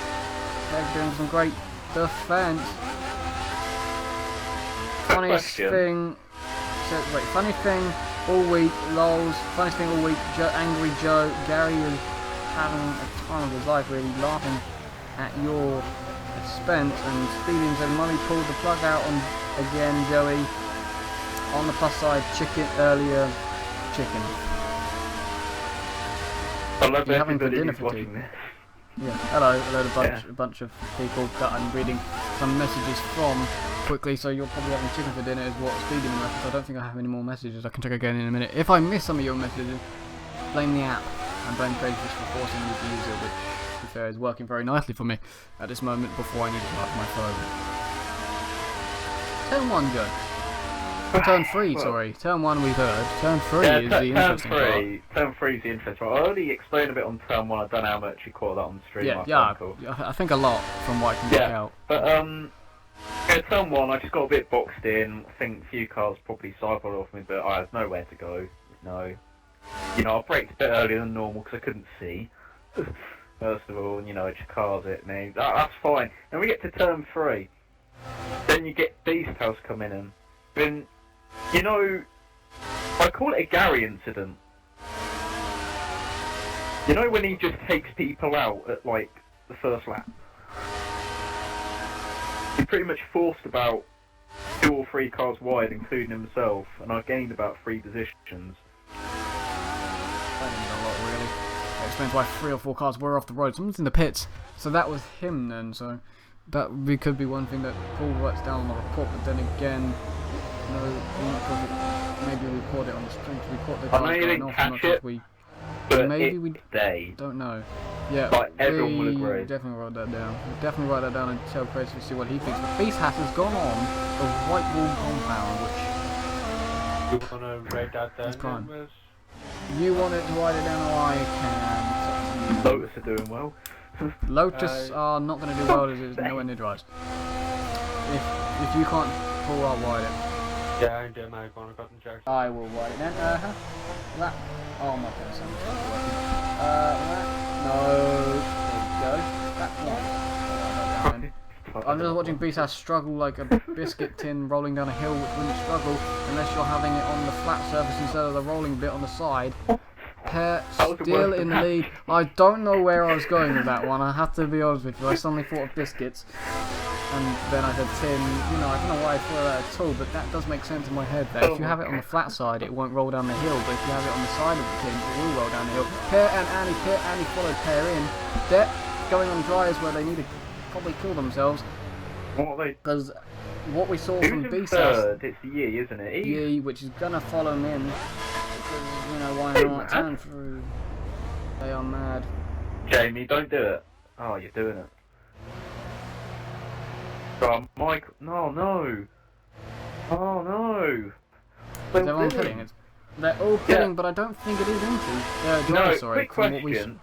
Pear's doing some great defence. Funniest thing. Wait, funny thing all week, lols. Funniest thing all week, Angry Joe. Gary was having a time of his life, really laughing at your expense. And Speeding said, Mummy pulled the plug out on again, Joey. On the plus side, chicken earlier, chicken. I love You're having for everybody dinner who's for watching tea. this. Yeah, hello, a bunch of people that I'm reading some messages from quickly, so you're probably having chicken for dinner is what Speeding reference. I don't think I have any more messages. I can check again in a minute. If I miss some of your messages, blame the app and blame Crazyfish for forcing me to use it, which to be fair is working very nicely for me at this moment before I need to charge my phone. Turn 1, Joe. Turn 3, well, sorry. Turn 1 we've heard. Turn 3 yeah, is the interesting part. Turn 3 is the interesting part. I already explained a bit on turn 1. I don't know how much you caught that on stream. Yeah, I think a lot from what I can work out. But yeah, turn 1, I just got a bit boxed in. I think a few cars probably cycled off me, but I had nowhere to go. No. You know, I braked a bit earlier than normal because I couldn't see. First of all, you know, it's your cars hit me. That's fine. Then we get to turn 3. Then you get Beast House coming in. Then, you know, I call it a Gary incident. You know when he just takes people out at, like, the first lap? He pretty much forced about 2 or 3 cars wide, including himself, and I gained about 3 positions. That means a lot, really. It explains why 3 or 4 cars were off the road. Someone's in the pits, so that was him then, so that could be one thing that Paul writes down on the report, but then again, no, maybe we caught it on the street, we caught the guys going off, not just we... But maybe we stayed. Don't know. Yeah, like everyone will agree. Definitely wrote that down. We'll definitely write that down and tell Chris to see what he thinks. But Beast House has gone on the White Wall compound, which... You want to write that down? That's prime. You want it to write it down, or I can. Lotus are doing well. Lotus are not going to do well as it's nowhere near drives. If you can't pull, I'll write it. Yeah, I did my corner cut and checks. I will write it then. That. Oh my goodness, I'm not working. That. No. There we go. That one. I'm just watching Beast House struggle like a biscuit tin rolling down a hill, which wouldn't struggle unless you're having it on the flat surface instead of the rolling bit on the side. Pear still in the lead. I don't know where I was going with that one, I have to be honest with you. I suddenly thought of biscuits, and then I said tin. You know, I don't know why I thought that at all, but that does make sense in my head that if you have it on the flat side, it won't roll down the hill, but if you have it on the side of the tin, it will roll down the hill. Pear and Annie followed Pear in. They're going on dryers where they need to probably kill themselves. Because what we saw from Beast House, it's Yee, isn't it? Yee, which is gonna follow him in. Because, you know, why not turn through? They are mad. Jamie, don't do it. Oh, you're doing it. Oh, Mike, no. Oh no. Is everyone pitting? They're all pitting, but I don't think it is into. No, sorry. quick question.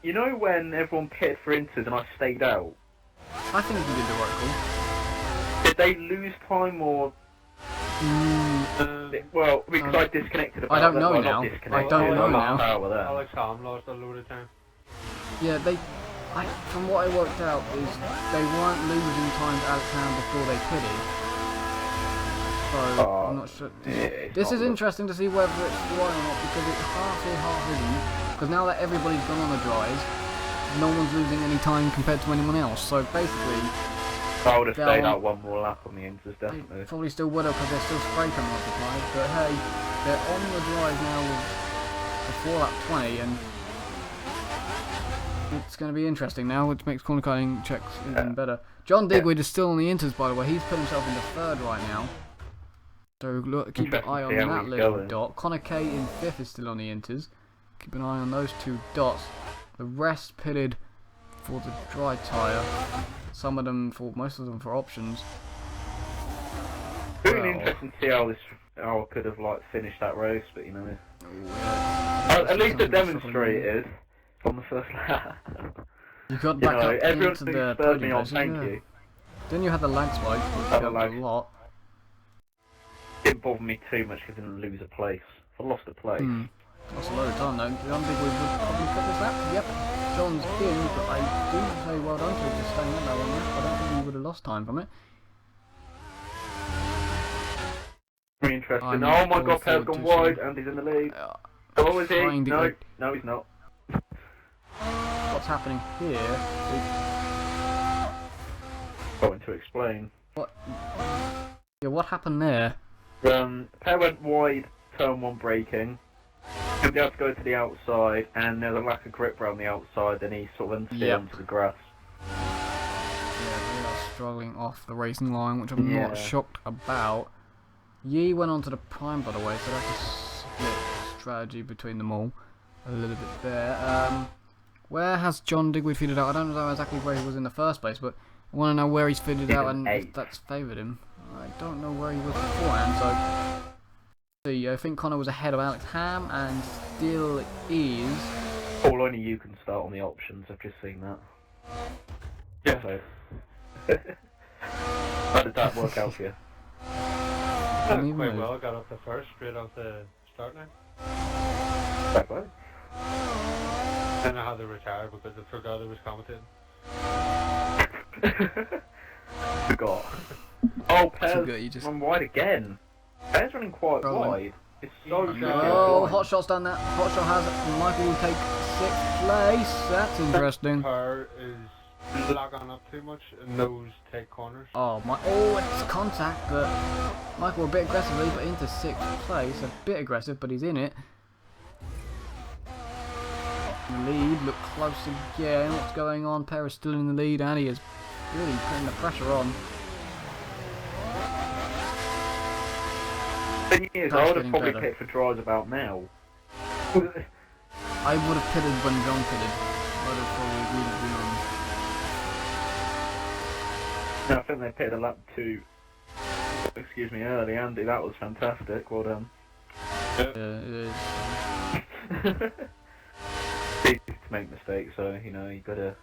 You know when everyone pitted for inters and I stayed out? I think you did the right call. Did they lose time or? Well, because I disconnected about I don't know well, now. I don't know now. Alex Harm lost a load of time. Yeah, from what I worked out is they weren't losing time to Alex Ham before they pitted. So I'm not sure. it's This not is look- interesting to see whether it's right or not because it's half here, half isn't. Because now that everybody's gone on the dries, no one's losing any time compared to anyone else. So basically, I would have stayed they'll- out one more lap on the Inters, they definitely. probably still would have because they're still spray coming off the tyres. But hey, they're on the dries now with the 4 lap 20 and it's going to be interesting now, which makes corner cutting checks even better. John Digweed is still on the Inters, by the way. He's put himself into 3rd right now. So look, keep an Interesting eye to on see how that he's little going. dot. Connor K in 5th is still on the Inters. Keep an eye on those 2 dots. The rest pitted for the dry tyre. Some of them for, most of them for options. Really Well. interesting to see how I could have like finished that race, but you know, At at least it demonstrated on the first lap. You got You back know, up everyone into who the spurred me podium on, places, thank yeah. you. Then you had the lag spike, which Had the helped lag. a lot. Didn't bother me too much because I didn't lose a place. I lost a place. That's a load of time though. John Digweed would probably cut this lap. Yep. John's in, but I do say well done to him for staying on that one. I don't think he would have lost time from it. Very interesting. I'm Oh my looking god, Pear's forward gone to wide seeing- and he's in the lead. Oh, is he? trying to No, go- no, he's not. What's happening here? Going to explain. What? Yeah, what happened there? Pear went wide, turn 1 braking. He'll be able to go to the outside, and there's a lack of grip around the outside, and he sort of unsteered Yep. onto the grass. Yeah, they are struggling off the racing line, which I'm Yeah. not shocked about. Yi went onto the prime, by the way, so that's a split strategy between them all. A little bit there. Where has John Digweed fitted out? I don't know exactly where he was in the first place, but I want to know where he's fitted He's out an and if 8th. that's favoured him. I don't know where he was beforehand, so... See, I think Connor was ahead of Alex Ham, and still is... Paul, only you can start on the options, I've just seen that. Yeah. So. How did that work out for you? Didn't even Quite move. well. I got up the first, straight off the start line. Fair play. Then I had to retire because I forgot I was commentating. Forgot. Oh, Pear's Forgot you just- run wide again. Pear's running quite Rolling. wide. It's so tricky. Oh, Hotshot's done that. Hotshot has... Michael will take 6th place. That's interesting. Her is lagging up too much and those take corners. Oh, it's contact, but Michael a bit aggressively, but into 6th place. A bit aggressive, but he's in it. Lead, look close again. What's going on? Perez still in the lead, and he is really putting the pressure on. The thing is, That's I would have getting probably better. picked for drives about now. I would have pitted when John pitted. I would have probably agreed to be on. No, I think they pitted a lap 2. Excuse me, early, Andy. That was fantastic. Well done. It is. Easy to make mistakes, so you know you gotta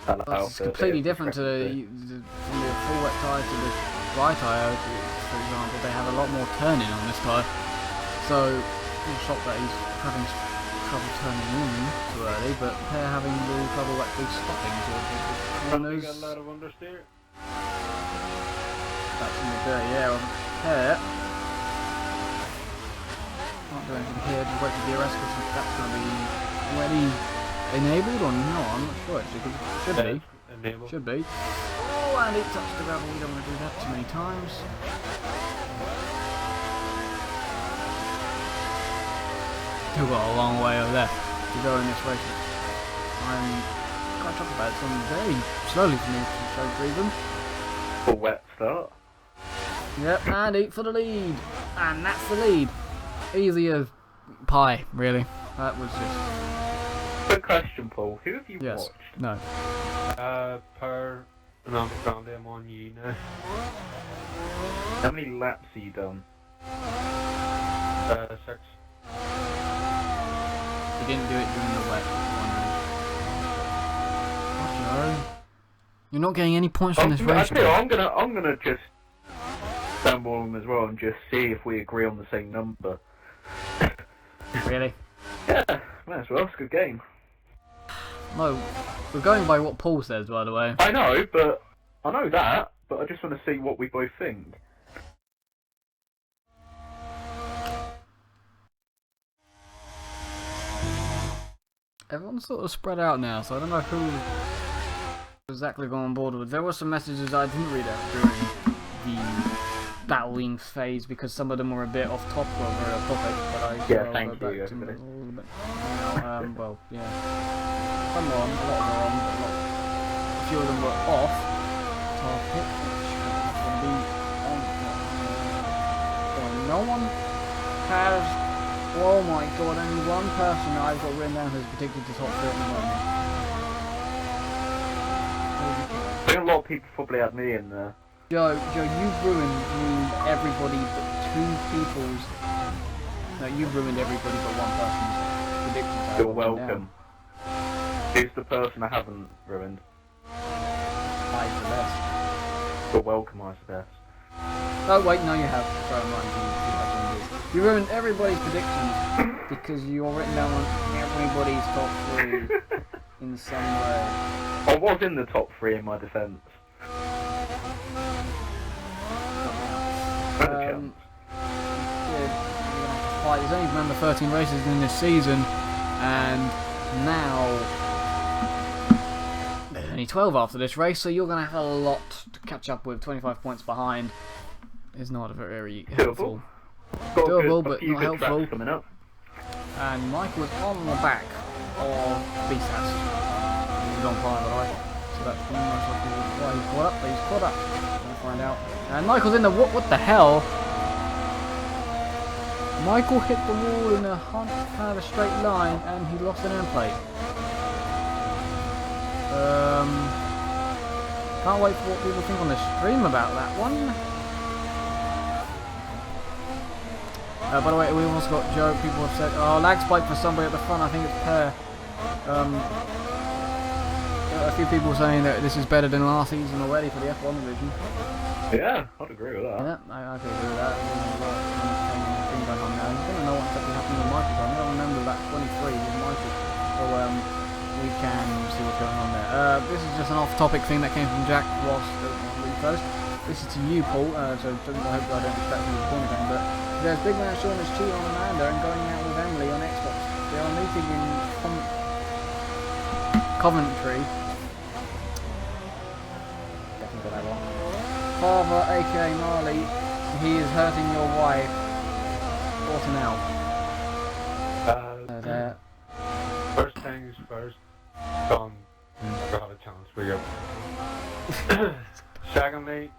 allow. It's completely different to from the full wet tyre to the dry tyre, for example. They have a lot more turning on this tyre. So, I'm shocked that he's having trouble turning in too early, but they're having really trouble actually stopping towards the Something corners. got a lot of understeer. That's in the dirty air of Pear. Can't do anything here, just wait for DRS because that's going to be already enabled or not. I'm not sure actually, because it should be. Enable. Should be. Oh, and it touched the gravel. We don't want to do that too many times. Still got a long way left to go in this race. I'm quite shocked about it. It's gone very slowly for me to show reason. Full wet start. Yep, and 8 for the lead. And that's the lead. Easy as pie, really. That was just... Quick question, Paul. Who have you Yes. watched? No. Per Ronaldo Grande, I'm on you now. How many laps have you done? 6. He didn't do it during the wet. You're not getting any points from this race. I'm gonna just stumble on them as well and just see if we agree on the same number. Really? Yeah, might as well. It's a good game. No, we're going by what Paul says, by the way. I know that, but I just want to see what we both think. everyone's sort of spread out now, so I don't know who exactly got on board with. There were some messages I didn't read out during the battling phase because some of them were a bit off topic, but I Yeah, I'll thank go you, back to them a everybody. little bit now. Well, yeah, some were on, a lot were on, but a few of them were off topic, which is going to be on. No one has. Oh my god! Only one person I've got written down who's predicted to top 3 at the moment. I think a lot of people probably had me in there. Joe, you've ruined everybody but 2 people's. No, you've ruined everybody but one person's predictions. I've You're got written welcome. Who's the person I haven't ruined? down. I's the best. You're welcome, I suggest. Oh wait, no, you have. Sorry, I'm lying to you. You ruined everybody's predictions because you're written down on everybody's top 3 in some way. I was in the top 3 in my defence. Yeah, you're gonna have to fight. There's only remember 13 races in this season, and now there's only 12 after this race, so you're gonna have a lot to catch up with. 25 points behind is not very helpful. Got Doable, a but few not good tracks helpful. coming up. And Michael was on the back of BSAS. He's on fire, by the way. So that's most likely why he's caught up, but he's caught up. We'll find out. And Michael's in the what the hell? Michael hit the wall in a kind of a straight line and he lost an end plate. Can't wait for what people think on the stream about that one. By the way, we also got Joe. People have said, "Oh, lag spike for somebody at the front." I think it's Pear. A few people saying that this is better than last season already for the F1 division. Yeah, I'd agree with that. Yeah, I could agree with that. There's a lot of things going on now. I don't know what's actually happening with Michael. I don't remember that 23 with Michael. So we can see what's going on there. This is just an off-topic thing that came from Jack whilst really close. This is to you, Paul. So I hope I don't expect you to do anything, but. There's Big Man Sean is cheating on Amanda and going out with Emily on Xbox. They are meeting in Coventry. Definitely got that wrong. Father, aka Marley, he is hurting your wife. What now? There. First things first, Don never had a chance for you. Secondly,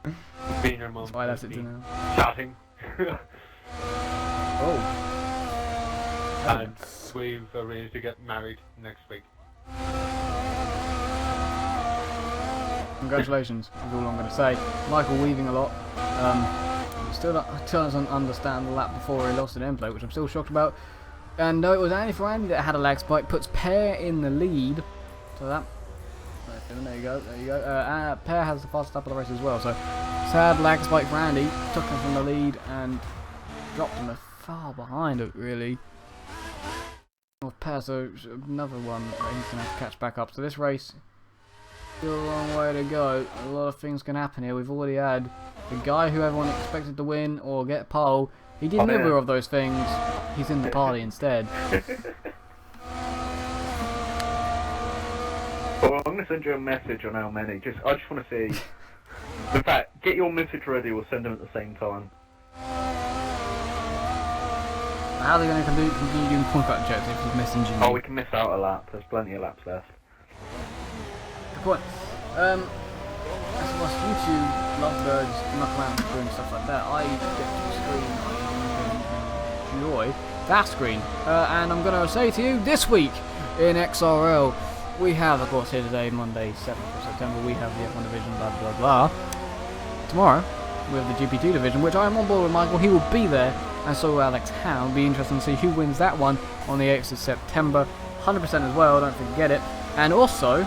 being your mum, That's why I left it to now. chatting. Oh. And we've arranged to get married next week. Congratulations, is all I'm going to say. Michael weaving a lot. Still doesn't understand the lap before he lost an end plate, which I'm still shocked about. And no, it was Andy for Andy that had a lag spike, puts Pear in the lead. So that. There you go, there you go. Pear has the fastest lap of the race as well, so sad lag spike for Andy. Took him from the lead and dropped him far behind it, really. With Pear, so another one that he's going to have to catch back up. So this race, still a long way to go. A lot of things can happen here. We've already had the guy who everyone expected to win or get pole. He did neither of those things. He's in the party instead. Well, I'm going to send you a message on how many. I just want to see. In fact, get your message ready. We'll send them at the same time. How are they going to continue doing point back checks if he's messaging Oh, you? we can miss out a lap. There's plenty of laps left. Good point. As for us, you two lovebirds, muck around doing stuff like that, I get to screen, I enjoy that screen. And I'm going to say to you, this week in XRL, we have, of course, here today, Monday, 7th of September, we have the F1 division, blah blah blah. Tomorrow, we have the GP2 division, which I am on board with Michael. He will be there, and so will Alex Howe. It'll be interesting to see who wins that one on the 8th of September. 100% as well, don't forget it. And also,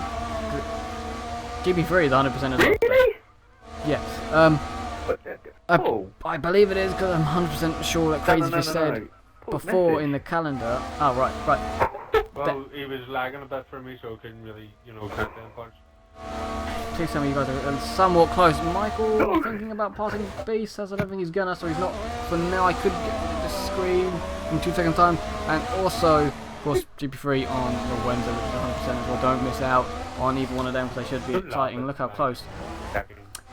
GP3 is 100% as well. Really? Yes. Paul? I believe it is, because I'm 100% sure that Crazy just said Paul's before message. in the calendar. Oh, right. Well, he was lagging a bit for me, so I couldn't really, count down parts. Please tell me you guys are somewhat close. Michael thinking about passing B, says I don't think he's gonna, so he's not. For now, I could get this screen in 2 seconds time. And also, of course, GP3 on the Wednesday, which is 100% as well. Don't miss out on either one of them because they should be exciting. Look how close.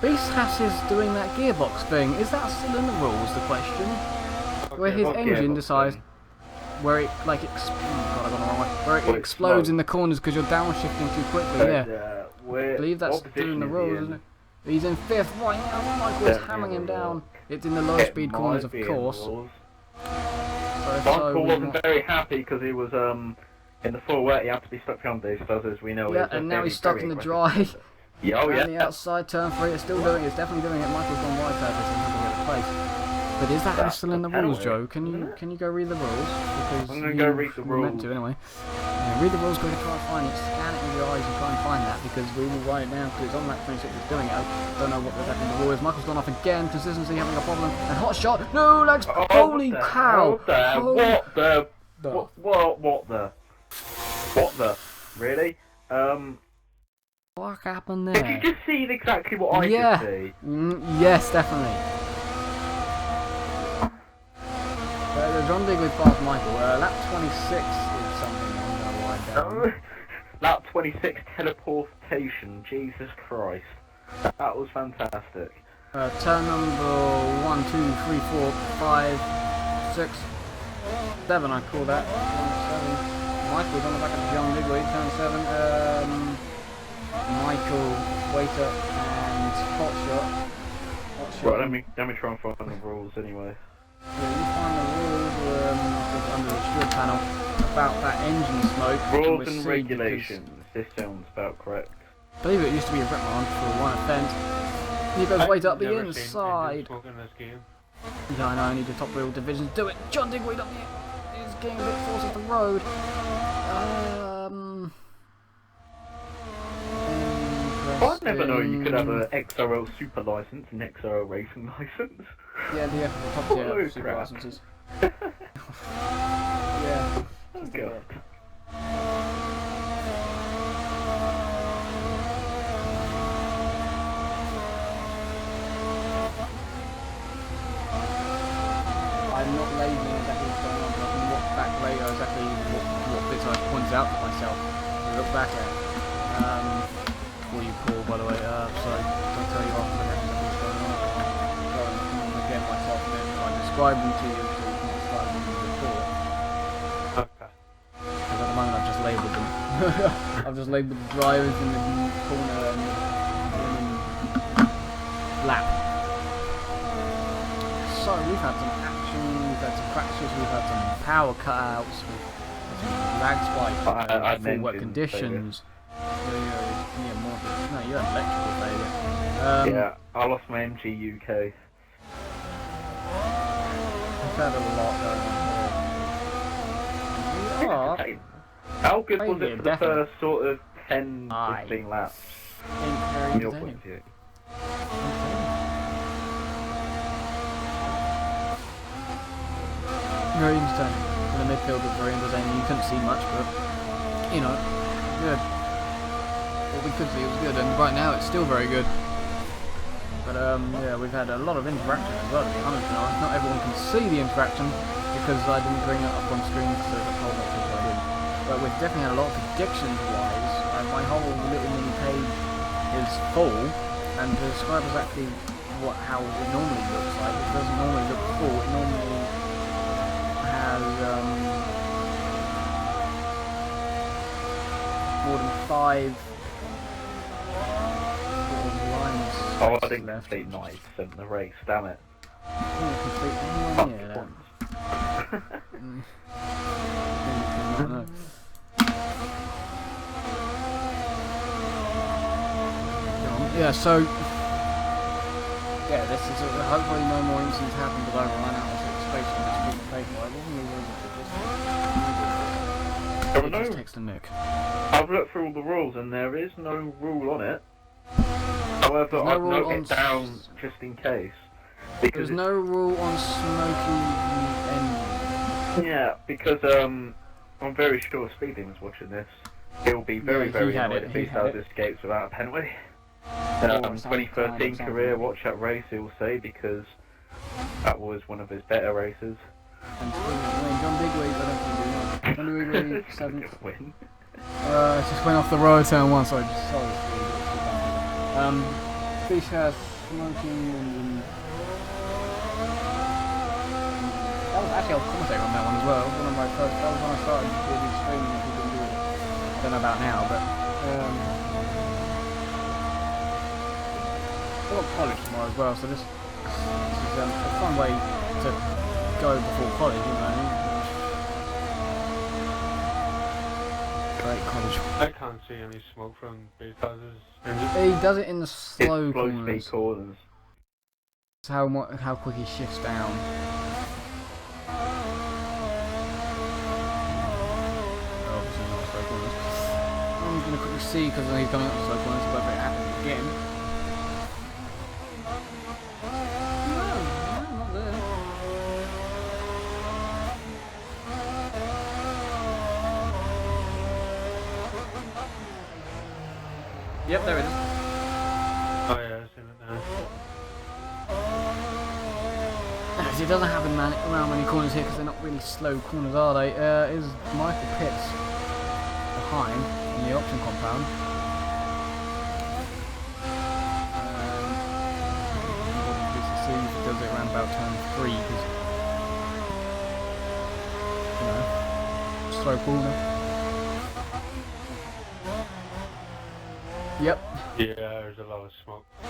Beast Haas is doing that gearbox thing. Is that still in the rules, the question? Where his engine decides where it, like, where it explodes in the corners because you're downshifting too quickly, yeah. I believe that's doing the rules, isn't it? He's in 5th right now, Michael is hammering him down. It's in the low speed corners, of course. Michael wasn't very happy because he was in the full wet, he had to be stuck behind these, as we know. Yeah, and now he's stuck in the dry. Yeah, oh, and the outside turn 3, it's still doing it, it's definitely doing it. Michael's gone wide purpose and he's going to get a place. But is that still in the rules, Joe? Can you go read the rules? Because I'm going to go read the rules. Meant to anyway. Yeah, read the rules, go to try and find it, scan it with your eyes and try and find that, because we will write it down because it's on lap 26 it's doing it. I don't know what exactly the rule is. Michael's gone off again, consistency having a problem, and hot shot, no legs, holy cow! What the? Really? What happened there? Did you just see exactly what I could see? Yes, definitely. John Digweed past Michael. Lap 26 is something I'm going to write down. Lap 26 teleportation. Jesus Christ. That was fantastic. Turn number 1, 2, 3, 4, 5, 6, 7, I call that. 7. Michael's on the back of John Digweed. Turn 7. Michael, Waiter, and Hotshot. Right, let me try and find the rules anyway. Yeah, you find the rules under the steward panel about that engine smoke. Rules and regulations. This sounds about correct. I believe it used to be a reprimand for one offence. He goes right up the inside. Yeah, I know, I need the top wheel divisions. Do it! John Digweed up the... He's getting a bit forced off the road. I never know you could have an XRL Super License and XRL Racing License. Yeah, the top tier super licenses. Yeah. Oh god. I'm not labeling exactly what's going on, but I can watch back later exactly what bits I point out to myself to look back at. Before you call, by the way, sorry, don't tell you after the exactly what's going on. I'm going to get myself and then I describe them to you so you can describe them before. Okay. Because at the moment I've just labelled them. I've just labelled the drivers in the corner and lap. So we've had some action, we've had some crashes, we've had some power cutouts, we've had some lag spikes, full wet conditions. Yeah, more. No, you had electrical failure. Yeah, I lost my MG UK. We've had a lot going on here. How good was failure, it for the first sort of 10, 15 laps? Very From your point of view? Very entertaining. The midfield was very entertaining. You couldn't see much, but you know, good. What we could see was good, and right now it's still very good. But yeah, we've had a lot of interaction as well, to be honest. Not everyone can see the interaction because I didn't bring it up on screen because I told me to, so I didn't. But we've definitely had a lot of predictions wise. My whole little mini page is full, and to describe exactly how it normally looks like, it doesn't normally look full. It normally has more than 5 lines. Oh, I didn't complete 90% of the race, damn it. Yeah, so yeah, this is hopefully no more incidents happen, but I run out of space on this big paper. I wasn't really text to Nick. I've looked through all the rules and there is no rule on it. However, I've noted it down just in case. Because there's no rule on smoky engine. Yeah, because I'm very sure Speeding was watching this. He'll be very annoyed if he sells escapes without a penalty. 2013 career, watch that race, he'll say, because that was one of his better races. And John Bigway, I don't think he did much. John Bigway, 7th. Win. Just went off the road turn 1, sorry. Fish has smoking and... That was actually, I was commentating on that one as well. That was one of my first, that was when I started really streaming and people doing it. I don't know about now, but... I've got college tomorrow as well, so this is a fun way to go before college, you know what I mean? Great college. I can't see any smoke from because He does it in the slow Slow corners. speed corners. It's how quick he shifts down. Obviously not slow corners. I'm going to quickly see because he's coming up to slow corners, so it happens again. No, not there. Yep, there it is. oh yeah, I've seen it now. It doesn't happen around many corners here because they're not really slow corners, are they? Is Michael Pitts behind in the option compound? Obviously see if it does it around about turn 3 because, you know, slow corner. Yep. Yeah, there's a lot of smoke. So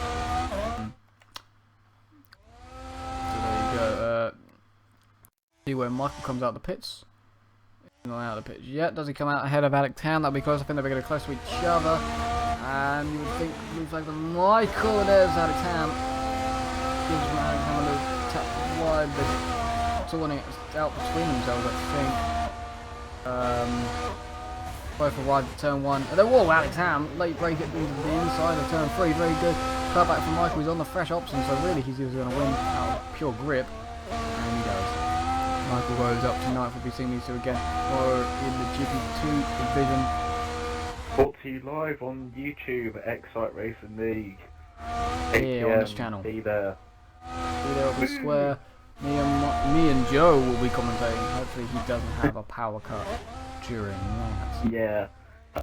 there you go. See where Michael comes out the pits. He's not out of the pits yet. Does he come out ahead of Alec Town? That'll be close. I think they're going to close to each other. And you would think blue flag for Michael. There's Alec Town. Gives Alec Town a little tap wide. They're sorting it out between themselves, I think. Both for wide for turn 1. And then, whoa, Alex Ham, late break it into the inside of turn 3, very good. Cut back from Michael, he's on the fresh option, so really he's either going to win out of pure grip. And he does. Michael goes up to 9th, we'll be seeing these two again, or in the GP2 division. Brought to you live on YouTube at Xcite Racing League. Here on this channel. Be there. Be there at the square. Me and Joe will be commentating. Hopefully he doesn't have a power cut during that. Yeah.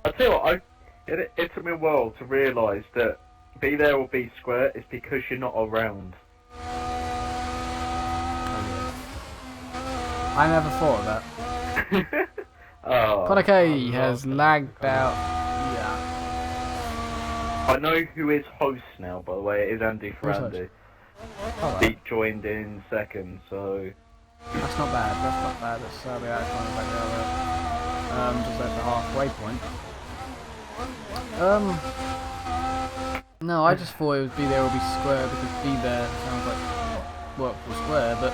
I tell you what, it took me a while to realise that be there or be square is because you're not around. I never thought of that. Oh, Connor K has lagged out. Yeah. I know who is host now, by the way. It is Andy Ferrandi. He joined in second, so... That's not bad, that's not bad. That's the outcome back there. Just at the halfway point. No, I just thought it would be there or be square because be there sounds like work for square, but...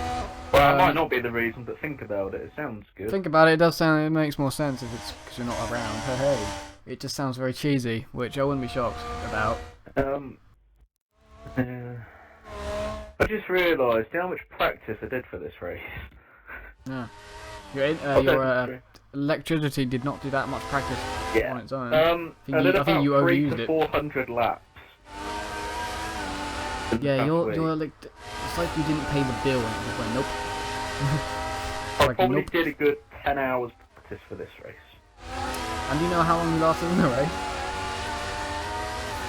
Well, that might not be the reason, but think about it. It sounds good. Think about it, it does sound, it makes more sense if it's because you're not around. Hey, it just sounds very cheesy, which I wouldn't be shocked about. I just realised how much practice I did for this race. Yeah. Your electricity did not do that much practice on its own. I think you overused it. 400 laps. Yeah, you're it's like you didn't pay the bill and you just went, nope. I probably did a good 10 hours practice for this race. And do you know how long you lasted in the race?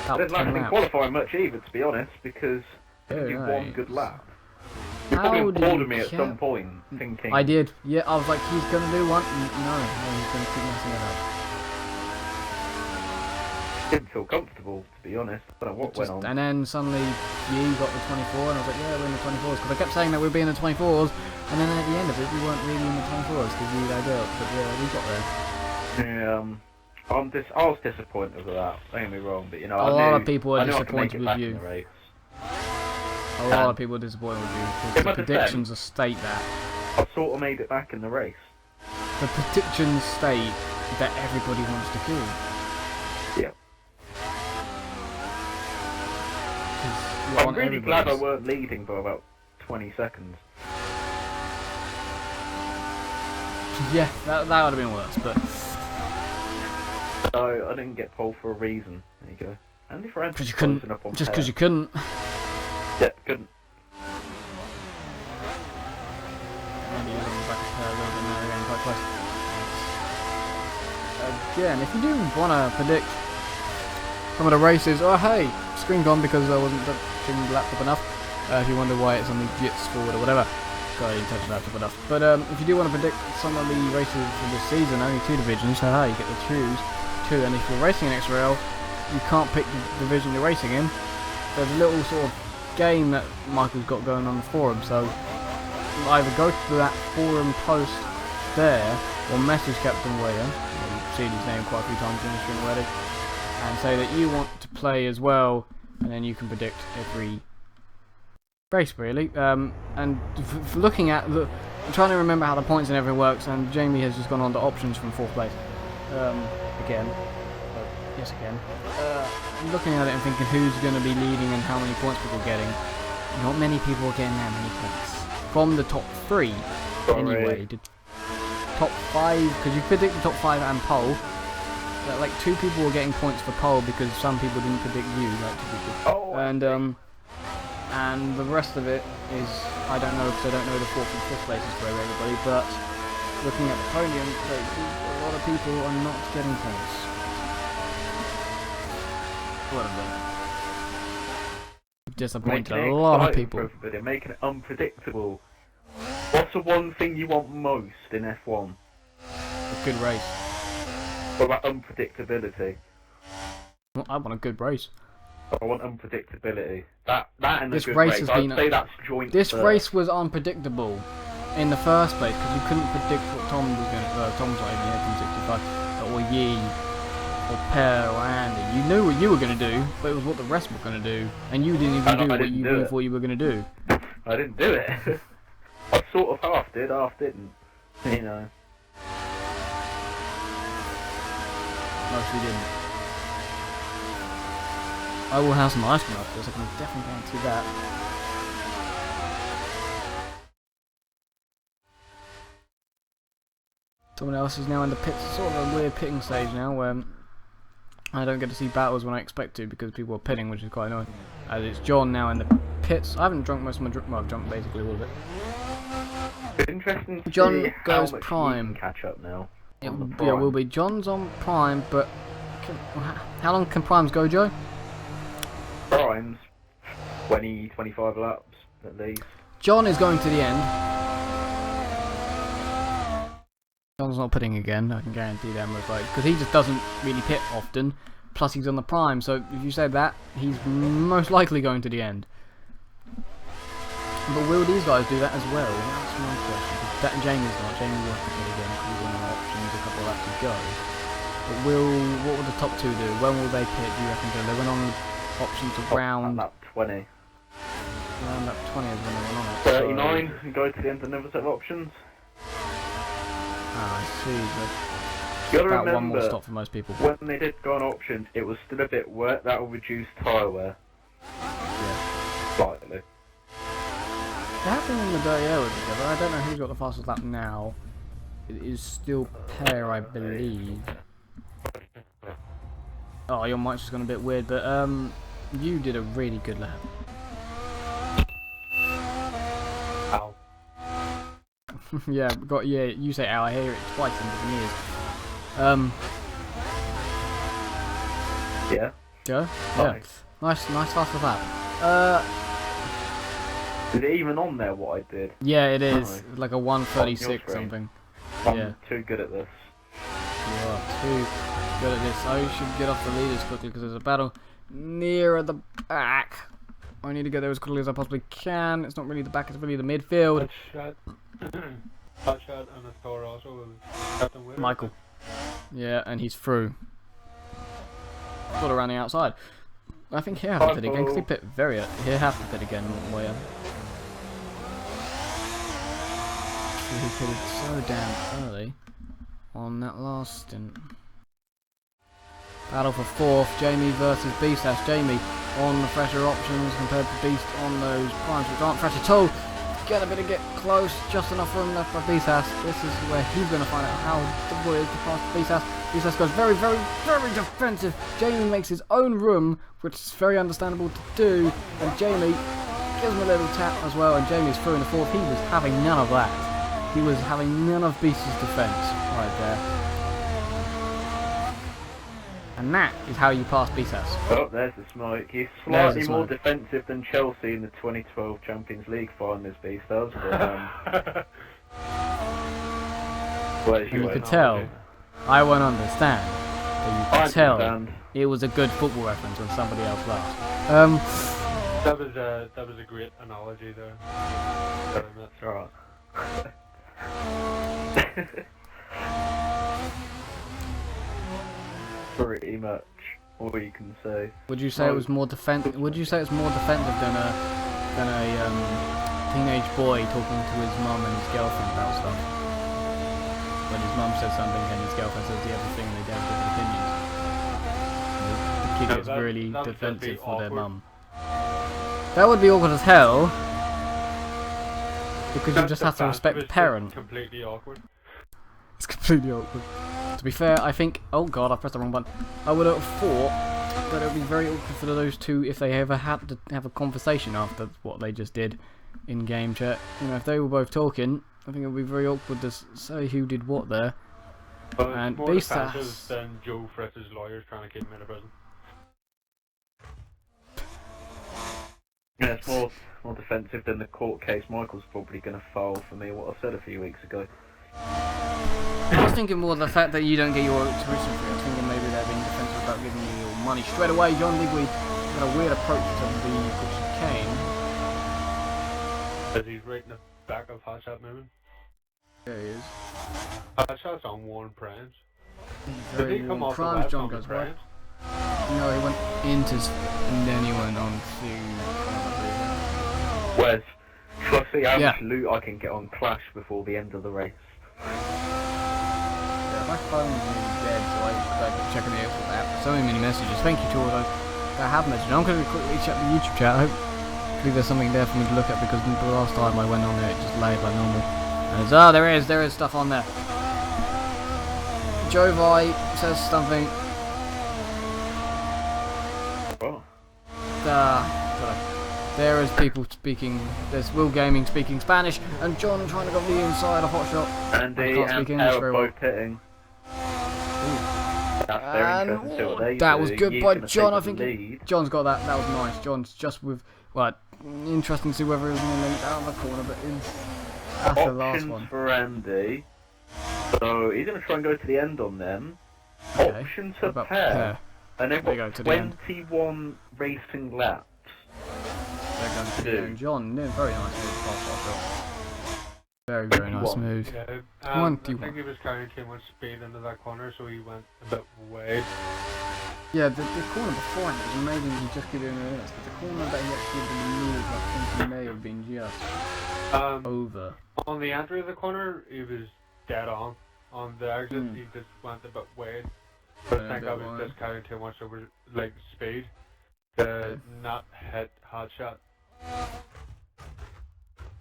I didn't last in qualifying much either, to be honest, because I didn't do one good lap. You probably bored me at some point, thinking... I did. Yeah, I was like, he's going to do one. No, he's going to keep messing it up. Didn't feel comfortable, to be honest. I don't know what went on. And then suddenly you got the 24, and I was like, yeah, we're in the 24s. Because I kept saying that we'd be in the 24s, and then at the end of it, we weren't really in the 24s because we lagged out. But yeah, we got there. I was disappointed with that. Don't get me wrong, but you know, a lot of people are I disappointed with you. A lot of people are disappointed with you because the predictions state that. I sort of made it back in the race. The predictions state that everybody wants to kill. Yeah. I'm really glad I weren't leading by about 20 seconds. Yeah, that would have been worse, but... So, I didn't get pole for a reason. There you go. Andy Ferrandi because you couldn't. Just because you couldn't. Yeah, couldn't. Andy is on again, if you do want to predict some of the races, oh hey, screen gone because I wasn't touching the laptop enough. If you wonder why it's on the jits forward or whatever, I didn't touch the laptop enough. But if you do want to predict some of the races for this season, only 2 divisions, so hey, you get to choose 2. And if you're racing in XRL, you can't pick the division you're racing in. There's a little sort of game that Michael's got going on the forum, so either go to that forum post there or message Captain Wader, you've seen his name quite a few times in the stream already, and say that you want to play as well, and then you can predict every race really. And for looking at I'm trying to remember how the points and everything works, and Jamie has just gone on to options from 4th place again. Yes, again. I'm looking at it and thinking who's going to be leading and how many points people are getting. Not many people are getting that many points from the top 3 anyway. Top 5, because you predict the top 5 and pole. Like 2 people were getting points for pole because some people didn't predict you, like 2 people. And the rest of it is, I don't know because I don't know the 4th and 5th places for everybody, but looking at the podium, a lot of people are not getting points. What a bit. Disappointed a lot of people. They're making it unpredictable. What's the one thing you want most in F1? A good race. What about unpredictability? Well, I want a good race. I want unpredictability. That and this a good race race. has been. I'd say that's joint. This first. race was unpredictable in the first place because you couldn't predict what Tom was going to. Tom's not even here from 65, or Yee, or Per, or Andy. You knew what you were going to do, but it was what the rest were going to do, and you didn't even do what you thought you were going to do. I didn't do it. I sort of half did, half didn't. You know. Mostly didn't. I will have some ice cream after this, I can definitely guarantee that. Someone else is now in the pits. It's sort of a weird pitting stage now where I don't get to see battles when I expect to because people are pitting, which is quite annoying. As it's John now in the pits. I haven't drunk most of my drink. Well, I've drunk basically all of it. It's interesting to John see goes how much prime. you can catch up now. It will be. John's on prime, but how long can primes go, Joe? Primes, 20, 25 laps at least. John is going to the end. John's not pitting again, I can guarantee that most likely, because he just doesn't really pit often, plus he's on the prime, so if you say that, he's most likely going to the end. But will these guys do that as well? That's my question. Jamie's not. Jamie will have to pit again, because he's on the options a couple of laps to go. But what will the top 2 do? When will they pit, do you reckon? They went on option to round lap 20. Round lap 20 is when they went on it. 39 and go to the end of another set of options. Ah, I see. You gotta about remember, one more stop for most people. When they did go on options, it was still a bit wet. That will reduce tyre wear. Yeah. Slightly. They have been in the dirty air with each other. I don't know who's got the fastest lap now. It is still Per, I believe. Oh, your mic's just gone a bit weird, but you did a really good lap. Ow. Yeah, you say ow, I hear it twice in different ears. Yeah. Joe? Nice. Yeah. Nice fastest lap. Is it even on there what I did? Yeah, it is. Nice. Like a 136 something. I'm too good at this. You are too good at this. I should get off the leaders quickly because there's a battle near the back. I need to get there as quickly as I possibly can. It's not really the back, it's really the midfield. Hotshot and a Thor also with Captain Wader. Michael. Yeah, and he's through. Got around the outside. I think he'll have to pit again because he pit he'll have to pit again. Where he pitted so damn early on that last stint. Battle for 4th, Jamie versus Beast. That's Jamie on the fresher options compared to Beast on those primes which aren't fresh at all. Get a bit of get close, just enough room left for Beast. This is where he's going to find out how difficult it is to pass Beast. Beast goes very, very, very defensive. Jamie makes his own room, which is very understandable to do, and Jamie gives him a little tap as well, and Jamie's through in the 4th. He was having none of that. He was having none of Beast's defense right there. And that is how you pass BSAS. Oh, there's the smoke. He's There's slightly the more smoke. defensive than Chelsea in the 2012 Champions League final, this beast does. But, well, And you could tell, I won't understand, but you could tell it was a good football reference when somebody else laughed. That was a great analogy there. That's alright. Pretty much all you can say. Would you say it was more Would you say it's more defensive than a teenage boy talking to his mum and his girlfriend about stuff? When his mum says something and his girlfriend says the other thing, and they have different opinions. The kid gets really defensive for their mum. That would be awkward as hell. Because you just have to respect the parent. Completely awkward. It's completely awkward. To be fair, I think... Oh god, I pressed the wrong button. I would have thought that it would be very awkward for those two if they ever had to have a conversation after what they just did in game chat. You know, if they were both talking, I think it would be very awkward to say who did what there. But And it's more defensive BSAS... than Joe Fritz's lawyers trying to keep him in a prison. Yeah, it's more defensive than the court case Michael's probably going to file for me, what I said a few weeks ago. I was thinking more of the fact that you don't get your tuition fee. I was thinking maybe they're being defensive about giving you your money straight away. John Ligwe got a weird approach to the chicane. As he's right in the back of Hotshot moving. There he is. Hotshot's on worn primes. Did Very he come warm off primes, the web John on the goes right. primes? No, he went into and then he went on to... Wes, shall I see how Yeah. much loot I can get on Clash before the end of the race? Yeah, my phone's nearly dead, so I started checking the Xbox app. So many messages. Thank you to all those that have messaged. I'm going to quickly check the YouTube chat. Hopefully there's something there for me to look at, because the last time I went on there it just laid like normal. And it's, oh, there is stuff on there. Jovi says something. Oh. There is people speaking, there's Will Gaming speaking Spanish, and John trying to go the inside of Hotshot. Andy and Power both hitting. That's very interesting to see what they that do. was good Ye's by gonna John, I take the think. lead. John's got that, that was nice. John's just with, well, interesting to see whether he was going to lead out of the corner, but that's the last Options one. for Andy. So he's going to try and go to the end on them. Okay. Option What to about pair. And they've There you got go, to the end. 21 racing laps. They're going to the end. John, no, very nice move, past Hotshot. Very, very nice 21. move. Yeah, 21. I think he was carrying too much speed into that corner, so he went a bit wide. Yeah, the corner before him was amazing. He just gave it a minute, but the corner that he actually did move, I think he may have been just over. On the entry of the corner, he was dead on. On the exit, he just went a bit wide. But I think I was just carrying too much over, like, speed to not hit Hotshot.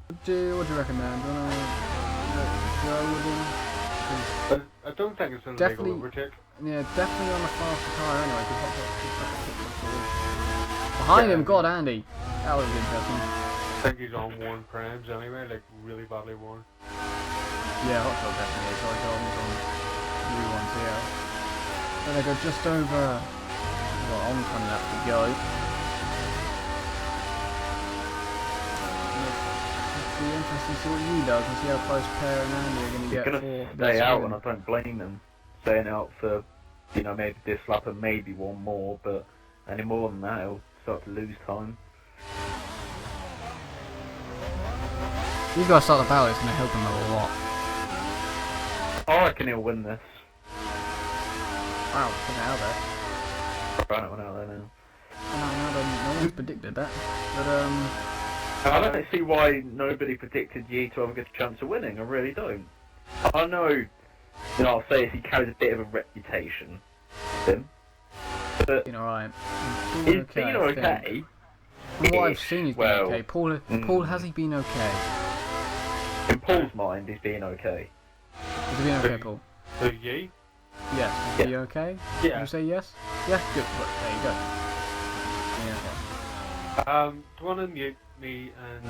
What do you recommend? Do you want to go with him? I don't think it's a Definitely- legal overtake. Yeah, definitely on the faster tyre anyway, because Hotshot keeps like a foot forward. Behind him, God, Andy. That was interesting. I think he's on worn primes anyway, like really badly worn. Yeah, Hotshot definitely is. Sorry, Jordan's on new ones here. Then they go just over, well, on 20 laps to go. It'll be interesting to see what he does and see how close Per and Andy are going to He's get going for to this stay out, win. and I don't blame him. Staying out for, you know, maybe this lap and maybe one more, but any more than that, he'll start to lose time. These guys start the battle, it's going to help him a lot. I reckon he'll win this. Wow, put it out there. Right, one out there now. No one's predicted that. But, I don't see why nobody predicted Yi to have a good chance of winning. I really don't. I know, you know, I'll say if he carries a bit of a reputation, him, but you know, alright. he's been okay. From what I've seen, he's been Well, okay. Paul, has he been okay? In Paul's mind, he's been okay. Has he been okay, Paul? The Yi? Yes. Is he okay? Yeah. Can you say yes? Yeah, good. Look, there you go. Yeah, Do you want to mute me and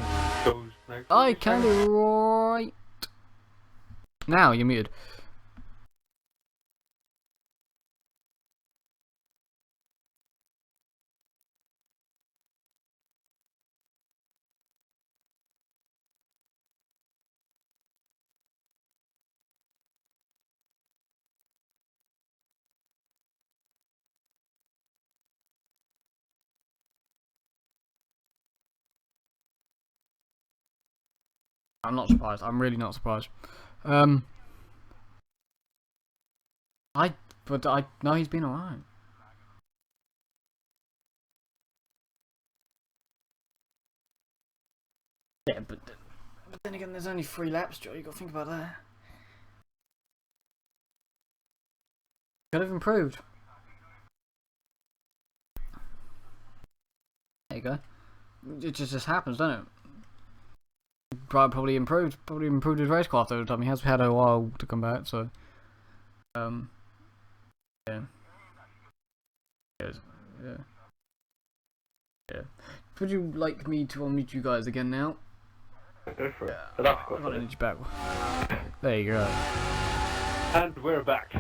goes next? I can do right. Now you're muted. I'm not surprised. I'm really not surprised. But no, he's been alright. Yeah, but then again, there's only 3 laps, Joe. You got to think about that. Could have improved. There you go. It just happens, doesn't it? Probably improved his race car after the time. He has had a while to come back, so yeah. Yeah. Would you like me to unmute you guys again now? Go for it. But that's I've got energy back. There you go. And we're back.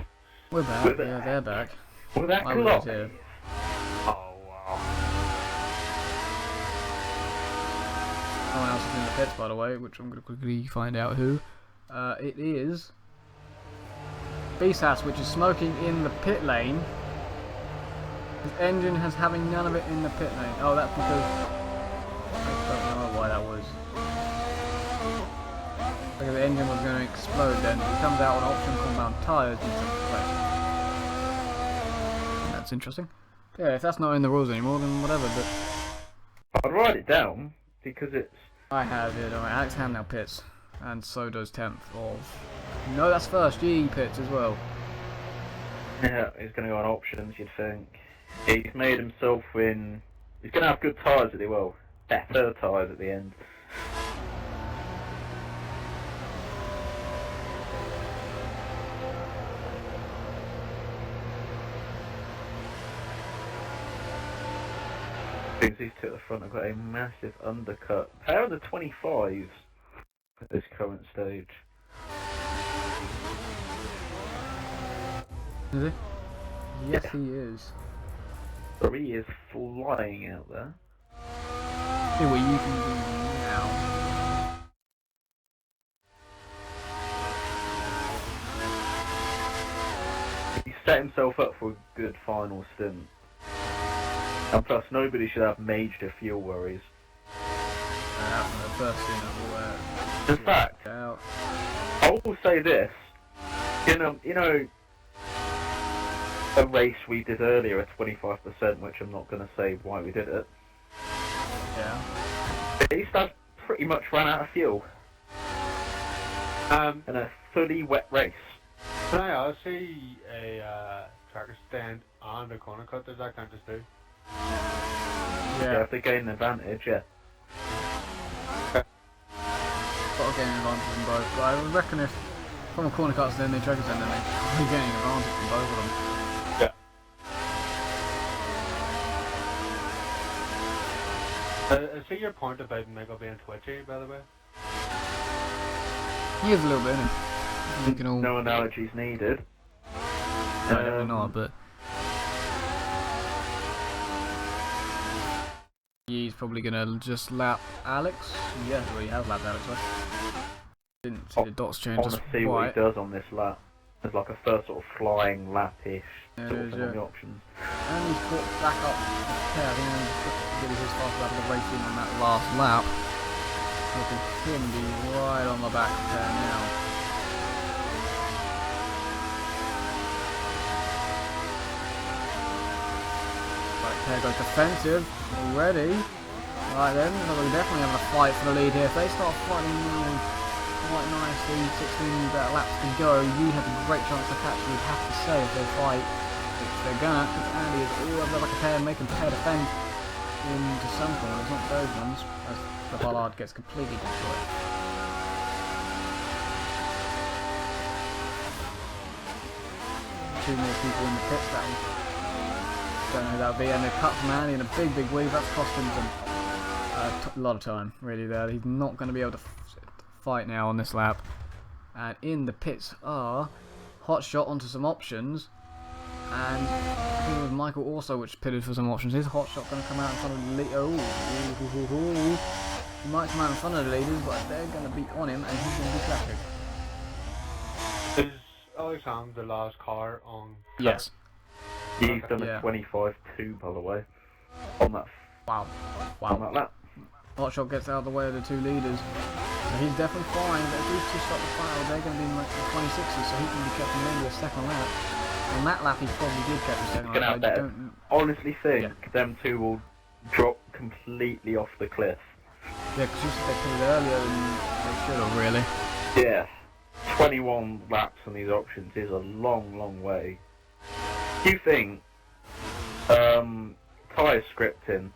We're back. Yeah, they're back. Well, that My cool word's off. here. Oh, wow. Someone else is in the pits, by the way, which I'm going to quickly find out who. It is BSAS, which is smoking in the pit lane. His engine has having none of it in the pit lane. Oh, that's because I don't know why that was. Because the engine was going to explode. Then it comes out on option compound tires and stuff. That's interesting. Yeah, if that's not in the rules anymore, then whatever. But I'd write it down because it's. I have it. Alright, Alex Ham now pits, and so does 10th of. No, that's first. G pits as well. Yeah, he's going to go on options, you'd think. He's made himself in. He's going to have good tyres at the better tyres at the end. These two at the front have got a massive undercut. How are the 25s at this current stage? Is he? Yes, Yeah. he is. 3 is flying out there. See what you can do now. He set himself up for a good final stint. And plus, nobody should have major fuel worries. That's the first thing that will In fact, out. I will say this. You know, a race we did earlier at 25%, which I'm not going to say why we did it. Yeah. These stuff pretty much ran out of fuel. In a fully wet race. Can I also see a tracker stand on the corner cut? Does that count as two? Yeah, if they gain an advantage, yeah. Got to gain an advantage from both. But I reckon if from a corner cuts then they track us in, then they're gaining an advantage from both of them. I see your point about Mega being twitchy, by the way. He is a little bit, isn't he? We can all... No analogies needed. No, definitely not, but... He's probably gonna just lap Alex. Yeah, well, he has lapped Alex, right? Didn't see the dots change. I want to see what he does on this lap. There's like a first sort of flying lap-ish sort of thing on the options. And he's put back up. Yeah, I think he did his fast lap of the racing on that last lap. Look at him be right on the back of there now. Right, there goes defensive already. Right then, so we're definitely having a fight for the lead here. If they start fighting quite nicely, 16 laps to go, you have a great chance to catch, you'd have to say, if they fight, which they're gonna, because Andy is all over like a pair, making pair defend into some corners, not those ones, as the Ballard gets completely destroyed. Two more people in the pits, that one. Don't know who that'll be, and they cut from Andy in a big weave, that's costing them a lot of time, really, there. He's not going to be able to fight now on this lap. And in the pits are Hot Shot onto some options, and I think it was Michael also which pitted for some options. Is Hot Shot going to come out in front of the lead? He might come out in front of the leaders, but they're going to be on him, and he's going to be traffic. Is Alexander the last car on? Yes. He's done Yeah. a 25-2, by the way, on that. Wow. On that lap. Hot Shot gets out of the way of the two leaders. He's definitely fine, but if these two stop the battle, they're going to be in like the 26s, so he can be kept in maybe a second lap. On that lap, he probably did catch a second lap. I don't honestly think them two will drop completely off the cliff. Yeah, because you said they put it earlier than they should have, really. Yeah, 21 laps on these options is a long, long way. Do you think tyre scripting,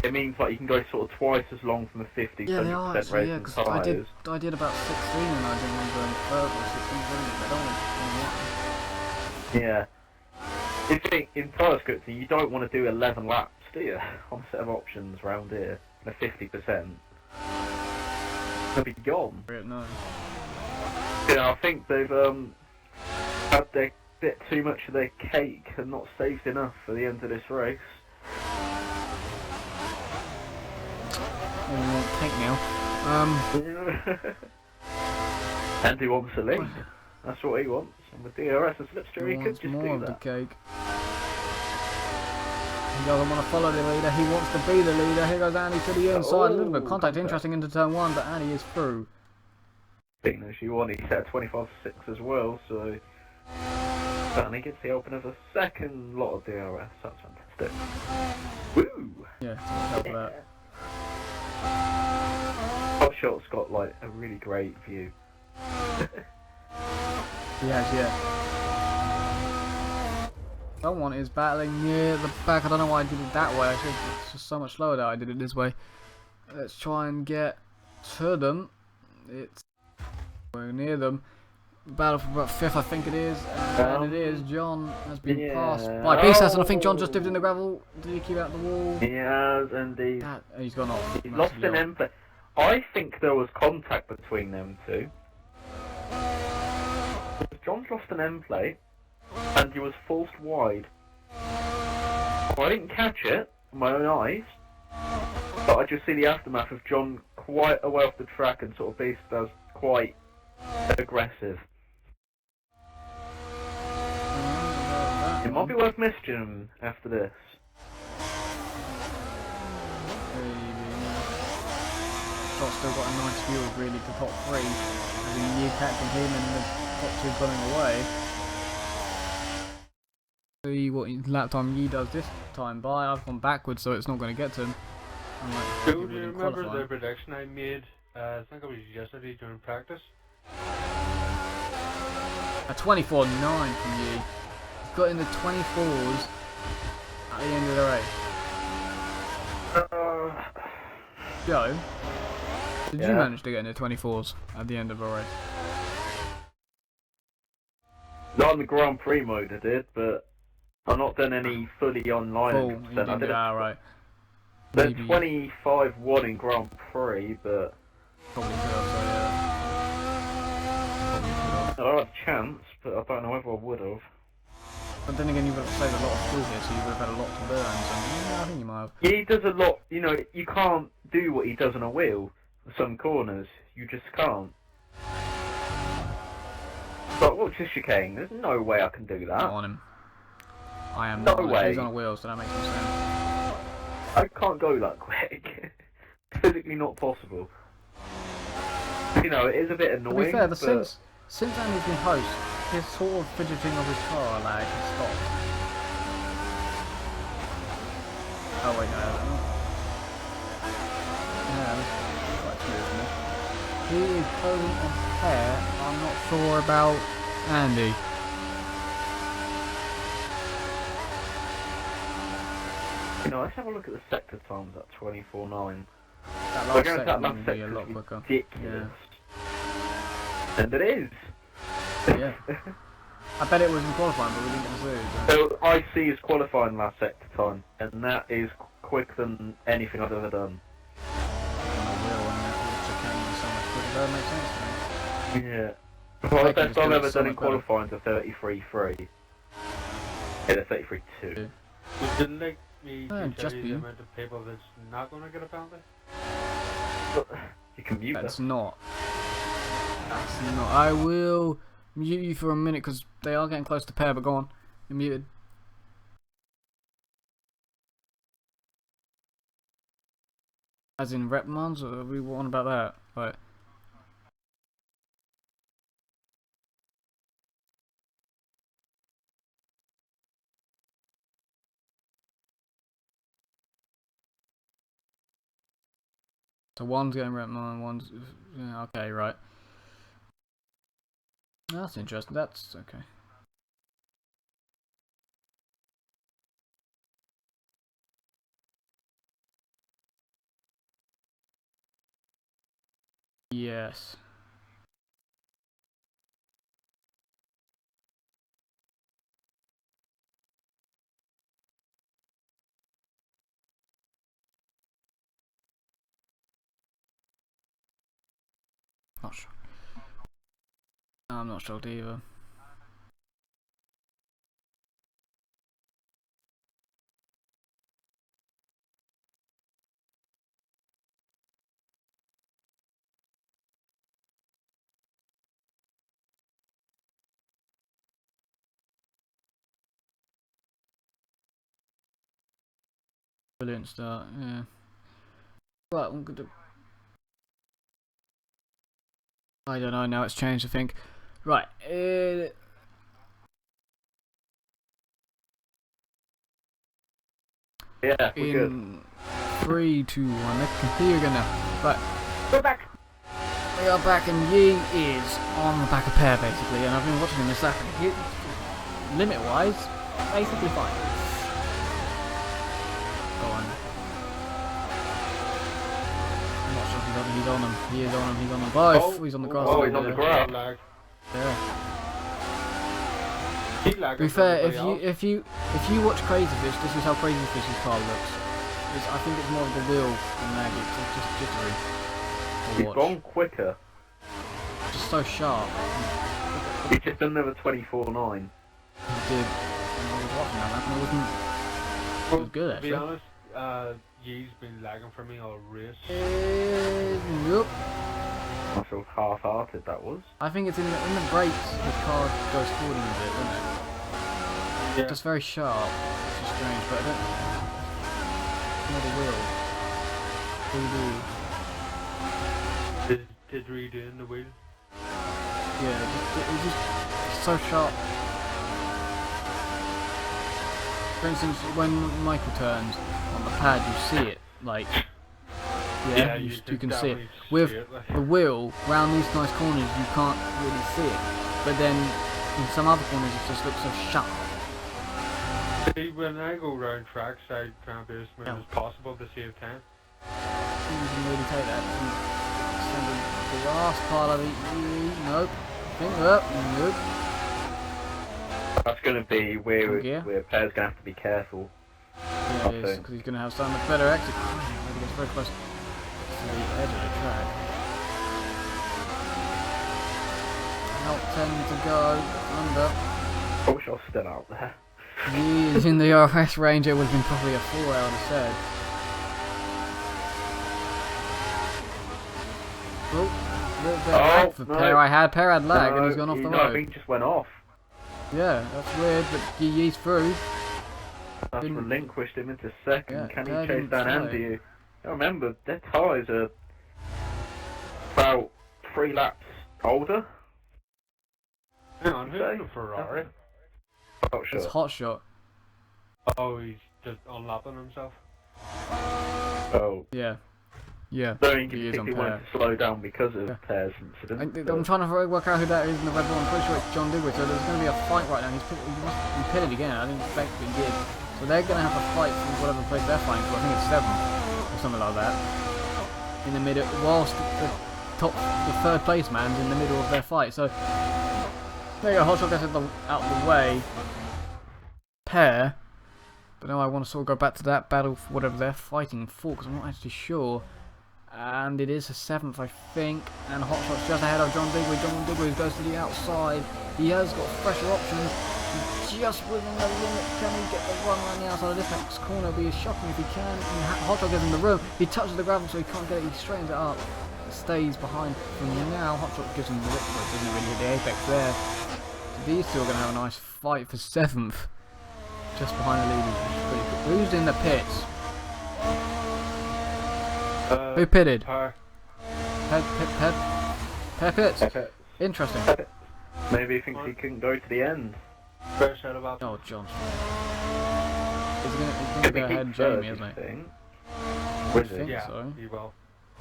it means like you can go sort of twice as long from the 50 Yeah, they 100% are actually, yeah, racing because tyres? I did about 16 and I didn't want to go any further, or 16, 17, but I don't want to do Yeah. You think in tyre scripting you don't want to do 11 laps, do you? On a set of options round here, the 50%. They'll be gone. No. Yeah, I think they've had their bit too much of their cake and not saved enough for the end of this race. We want cake now. And he wants a lead. That's what he wants. And with DRS and slipstream, he could just more do of the that. cake. He doesn't want to follow the leader, he wants to be the leader. Here goes Andy to the inside, a little bit of contact, interesting into turn 1, but Andy is through. Being as you want, he set a 25-6 as well, so Danny gets the open of a second lot of DRS. That's fantastic. Woo! Yeah, help with that. Top Shot's got like a really great view. He has, yeah. Someone is battling near the back. I don't know why I did it that way. Actually, it's just so much slower that I did it this way. Let's try and get to them. It's we're near them. Battle for about 5th, I think it is. And it is. John has been passed by BSS, and I think John just dipped in the gravel. Did he keep out the wall? He has, indeed. He's gone off. He's lost an end play. I think there was contact between them two. John's lost an end plate, and he was forced wide. Well, I didn't catch it with my own eyes, but I just see the aftermath of John quite away off the track and sort of beast as quite aggressive. It might be worth messaging him after this. Scott's still got a nice view of really the top 3. Having year catching him and the top 2 pulling away. See what lap time Yi does this time by. I've gone backwards, so it's not going to get to him. Do you remember the prediction I made? I think it was yesterday during practice. A 24.9 from Yi. He's got in the 24s at the end of the race. Joe, did you manage to get in the 24s at the end of a race? Not on the Grand Prix mode I did, but I've not done any fully online. Oh, you did right. There's 25-1 in Grand Prix, but probably could have, so yeah. I had a chance, but I don't know if I would have. But then again, you would have saved a lot of fuel here, so you would have had a lot to learn. So yeah, I think you might have. Yeah, he does a lot. You know, you can't do what he does on a wheel. Some corners, you just can't. But watch this chicane. There's no way I can do that. Not on him. I am no not. Way. He's on a wheel, so that makes no sense. I can't go that quick. Physically not possible. You know, it is a bit annoying. To be fair, but since Andy's been host, his sort of fidgeting of his car lag has stopped. Oh wait, no. Yeah, this is quite smooth, isn't it? He is closing on pair. I'm not sure about Andy. You know, let's have a look at the sector times at 24.9. That last sector would be a lot quicker. Ridiculous. And it is. Yeah. I bet it was in qualifying, but we didn't get to see. So IC is qualifying last sector time, and that is quicker than anything I've ever done. Yeah. Well, the best I've ever done in qualifying is a 33.3. Yeah, the 33.2. Didn't they me just tell you the amount of people that's not going to get a penalty? You can mute That's not. That's not. I will mute you for a minute because they are getting close to pair, but go on. You're muted. As in reprimans, or are we on about that? Right. So one's getting reprimand, one's... Yeah, okay, right. That's interesting. That's okay. Yes. Not sure. I'm not sure either. Brilliant start, yeah. Well, I'm gonna... I don't know, now it's changed, I think. Right, Yeah, we're good. in 3, 2, 1, let's continue again now. Right. Go back! We are back and Yi is on the back of pair basically, and I've been watching him this second. Limit wise, basically fine. Go on. I'm not sure if he's on him. He is on him, he's on them both. Oh, He's on the grass. oh, he's on the grass. Lag. Yeah. He To lagging be for fair, everybody if you watch Crazy Fish, this is how Crazy Fish's car looks. I think it's more of the wheel than lag. It's just jittery. He's Watch. gone quicker. Just so sharp. He's just done another 24.9. He did. And I was watching that, and it was good To actually. be honest, Yee's been lagging for me all race. Nope. I feel half-hearted that was. I think it's in the brakes the car goes forward a bit, doesn't it? Yeah. Just very sharp, which is strange, but I don't... Not the wheel. Did redoing the wheel? Yeah, it's just so sharp. For instance, when Michael turns on the pad, you see it, like... Yeah, you can see it. With the wheel, round these nice corners, you can't really see it. But then, in some other corners, it just looks so sharp. See, when I go round tracks, I try and be as smooth as possible to save time. You can really take that. Send the last part of it. Nope. Finger up. Nope. That's going to be where Yeah. Pear's going to have to be careful. Yeah, it is, because he's going to have so much better exit. He gets very close to the edge of the track. Out 10 to go. Under. I wish I was still out there. He is in the RS range. It would have been probably a 4 I would have said. Oh, a little bit of lag for no. Pear had lag and he's gone off the No, I road. think he just went off. Yeah, that's weird, but he's through. That's Didn't- relinquished him into second. Yeah, Can Pear he chase didn't down slow. Andy? I remember, their tyres are about 3 laps older. Hang on, who's Say? the Ferrari? Oh, It's sure. hot shot. Oh, he's just unlapping himself. Oh, Yeah. Yeah. I don't think He he is on particularly Pear. wanted to slow down because of Yeah. Pear's incident. I'm trying to work out who that is in the red one. I'm pretty sure it's John Digweed, so there's going to be a fight right now. He must be pitted again. I didn't expect he did. So they're going to have a fight for whatever place they're fighting for. I think it's 7th or something like that. In the middle, whilst the third place man's in the middle of their fight. So there you go. Hotshot gets out of the way. Pear. But now I want to sort of go back to that battle for whatever they're fighting for, because I'm not actually sure. And it is a 7th, I think. And Hotshot's just ahead of John Digweed. John Digweed goes to the outside. He has got fresher options. He's just within the limit. Can he get the run around the outside of this next corner? It'd be shocking if he can. And Hotshot gets in the room. He touches the gravel, so he can't get it. He straightens it up. Stays behind from now. Hotshot gives him the lick, but doesn't really hit the apex there. So these two are going to have a nice fight for 7th. Just behind the leaders, which is pretty good. Who's in the pits? Who pitted? Par. Pet. Interesting. Maybe he thinks he couldn't go to the end. Fresh out of Alpha. Oh, John. He's gonna go ahead and Jamie, isn't he? he? I think Yeah, so. he will.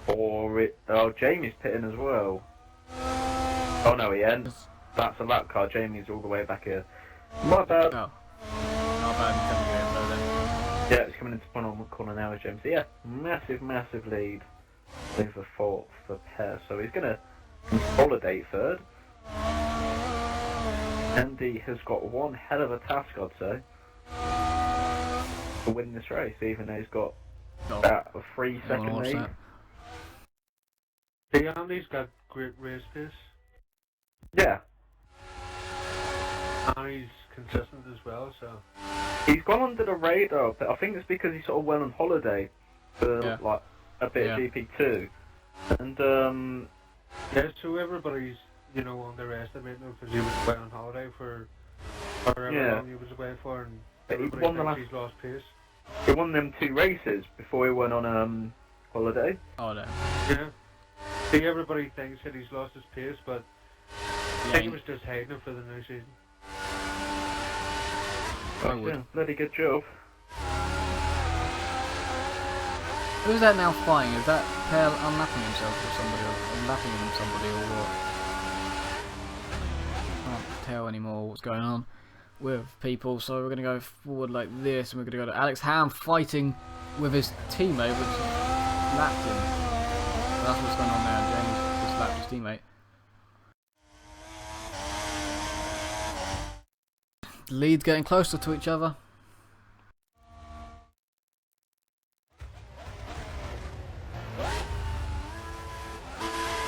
Oh, Jamie's pitting as well. Oh no, he ends. That's a lap car. Jamie's all the way back here. My bad. Oh. Not bad, he's coming in though then. Yeah, it's coming into one corner now with James. Yeah, massive lead over fourth for Pear. So he's gonna consolidate third. Andy has got one hell of a task, I'd say, to win this race, even though he's got about a 3-second lead. Andy's got great race pace. Yeah, And he's consistent as well, so. he's gone under the radar, but I think it's because he sort of went on holiday for Yeah. like a bit Yeah. of GP2, and Yeah, so everybody's, underestimating him because he was away on holiday for however Yeah. long he was away for, and But he everybody won the thinks last- he's lost pace. he won them 2 races before he went on holiday. Oh no. Yeah. See, everybody thinks that he's lost his pace, but I think he was just hiding it for the new season. I would. Yeah, bloody good job. Who's that now flying? Is that Pale unlapping himself or somebody, or unlapping him somebody, or what? Can't tell anymore what's going on with people, so we're going to go forward like this, and we're going to go to Alex Ham fighting with his teammate, which lapped him. So that's what's going on there, and James just lapped his teammate. The leads getting closer to each other.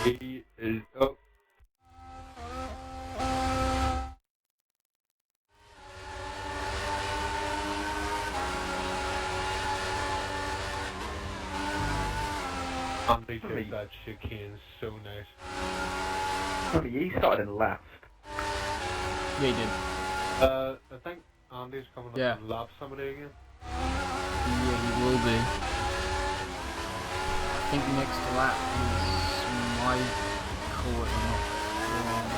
He is. Oh. Andy did that chicane so nice. He started in last. Yeah, he did. I think Andy's coming up Yeah. to lap somebody again. Yeah, he will be. I think next lap is my call, if I'm not wrong.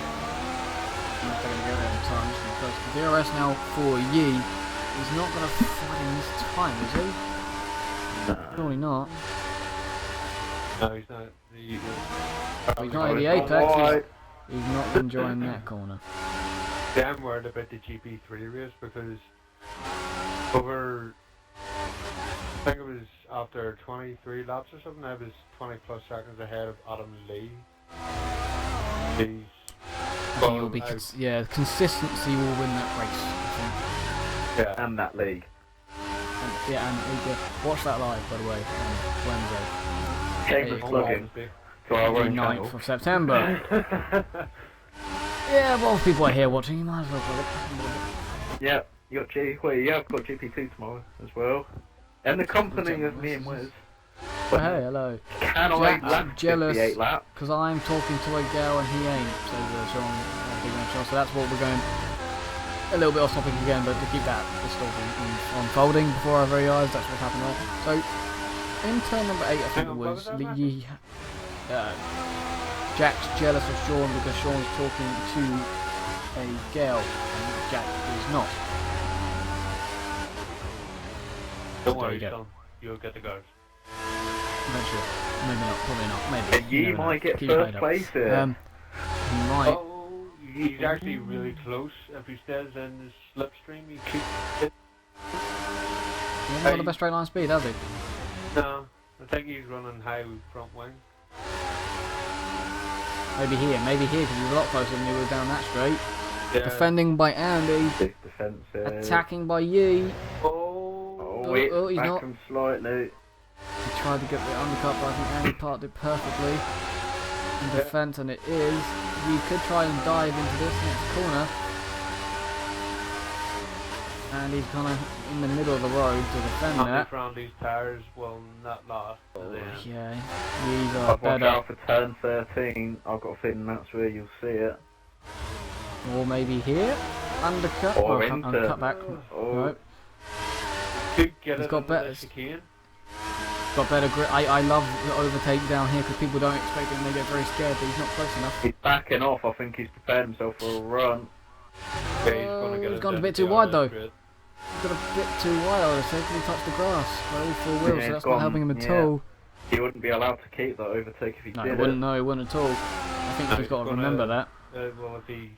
I'm going to go there in time because the DRS now for Yi is not going to fight in this time, is he? Surely not. No, he's not. He's not at the apex. He's not enjoying that corner. Yeah, I'm worried about the GP3 race because over, I think it was after 23 laps or something, I was 20 plus seconds ahead of Adam Lee. He will be, consistency will win that race, I think. Yeah. And that league. And watch that live, by the way, on Wednesday. Shameless Hey, plugging to our The own 9th channel. of September. Yeah, well, if people are here watching, you might as well plug it. Yeah, you got I've got GP2 tomorrow as well. And the company of me and Wiz. Oh, hey, hello. Can I Jack's lap jealous 58 laps? because I'm talking to a girl and he ain't, says Sean. Big man Sean. So that's what we're going. A little bit off topic again, but to keep that the story unfolding before our very eyes, that's what's happened there. So, in turn number 8, I think it was, Jack's jealous of Sean because Sean's talking to a girl and Jack is not. Don't There worry, you go. son. You'll get the guards. Eventually. Maybe not, probably not, maybe. And you never know. might get Keep your first head up. place here. He might. Oh, he's actually really close. If he stays in the slipstream, he could. He hasn't got the best straight line speed, has he? No, I think he's running high with front wing. Maybe here, because he's a lot closer than he was down that straight. Yeah. Defending by Andy, Big defensive. attacking by Yi. Oh, Oh, it's oh, he's back not. him slightly. He tried to get the undercut, but I think Andy parked it perfectly. In defence, and it is. You could try and dive into this next corner. And he's kind of in the middle of the road to defend Andy that. found these tires will not last. Oh, to the end. yeah, these are I've watched better. out for turn 13. I've got a feeling that's where you'll see it. Or maybe here. Undercut. Or oh, into. undercut back. Oh. Nope. Could get He's it got into better. the chicane. Got better grip. I love the overtake down here because people don't expect it and they get very scared that he's not close enough. He's backing off. I think he's prepared himself for a run. Yeah, he's gonna get He's it gone a down bit the too wide DRS though. grid. He's got a bit too wide, I would have said, because he touched the grass by all four wheels, Yeah, so he's that's not gone- helping him at yeah. all. He wouldn't be allowed to keep that overtake if he No, did he wouldn't. No, he wouldn't at all. I think No, he's got to he's gonna- remember that. Well, if he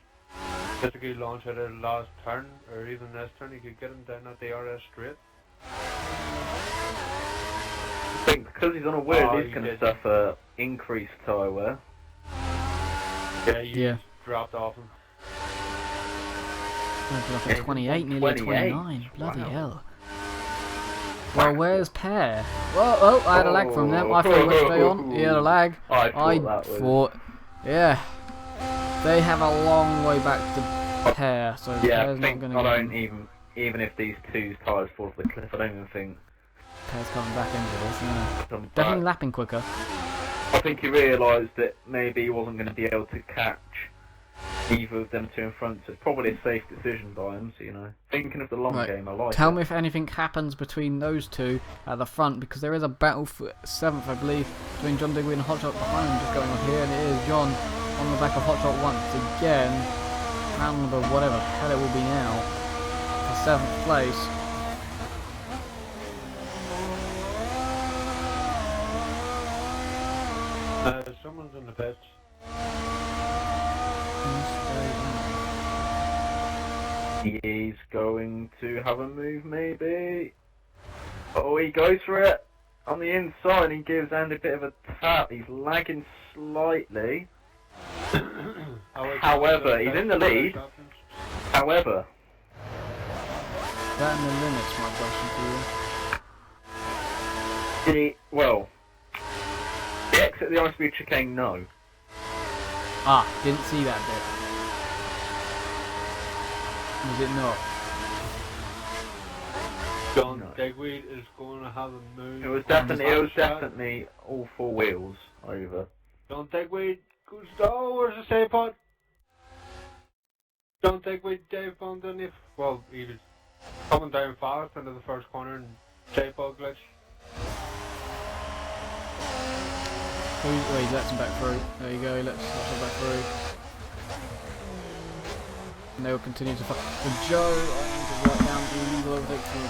basically launched at the last turn, or even this turn, he could get him down at the DRS straight. I think because he's on a wheel, Oh, he's he going to did. suffer increased tyre wear. Yeah, you Yeah. dropped off him. Like Yeah, a he's 28, on nearly a 28. 29. Bloody Wow. hell. Well, where's Pear? Well, oh, I had a lag from them. I thought he went straight on. He had a lag. I thought yeah. They have a long way back to Pear, so Yeah, I Pear's not think going I to don't even if these two tyres fall off the cliff, I don't even think. Pear's coming back into this. No. Come Definitely back. lapping quicker. I think he realised that maybe he wasn't going to be able to catch either of them two in front, so it's probably a safe decision by him, so, you know. Thinking of the long Right. game, I like Tell it. me if anything happens between those two at the front, because there is a battle for 7th, I believe, between John Digweed and Hotshot behind just going on here, and it is John on the back of Hotshot once again. Round number whatever the hell it will be now, for 7th place. Someone's in the pits. He's going to have a move, maybe. Oh, he goes for it on the inside. He gives Andy a bit of a tap. He's lagging slightly. However, he's in the lead. However, That in the limits, my question to you. the exit the ice-speed chicane, no. Ah, didn't see that bit. Was it not? John No. Digweed is going to have a move. It was on the definitely all four wheels over. John Digweed goes. Oh, where's the save pod? John Digweed, Dave Bond, didn't he? Well, he was coming down fast into the first corner and save pod glitch. Oh, he lets him back through. There you go, he lets him back through. And they will continue to fight. So Joe, I need to write down the illegal overtake for.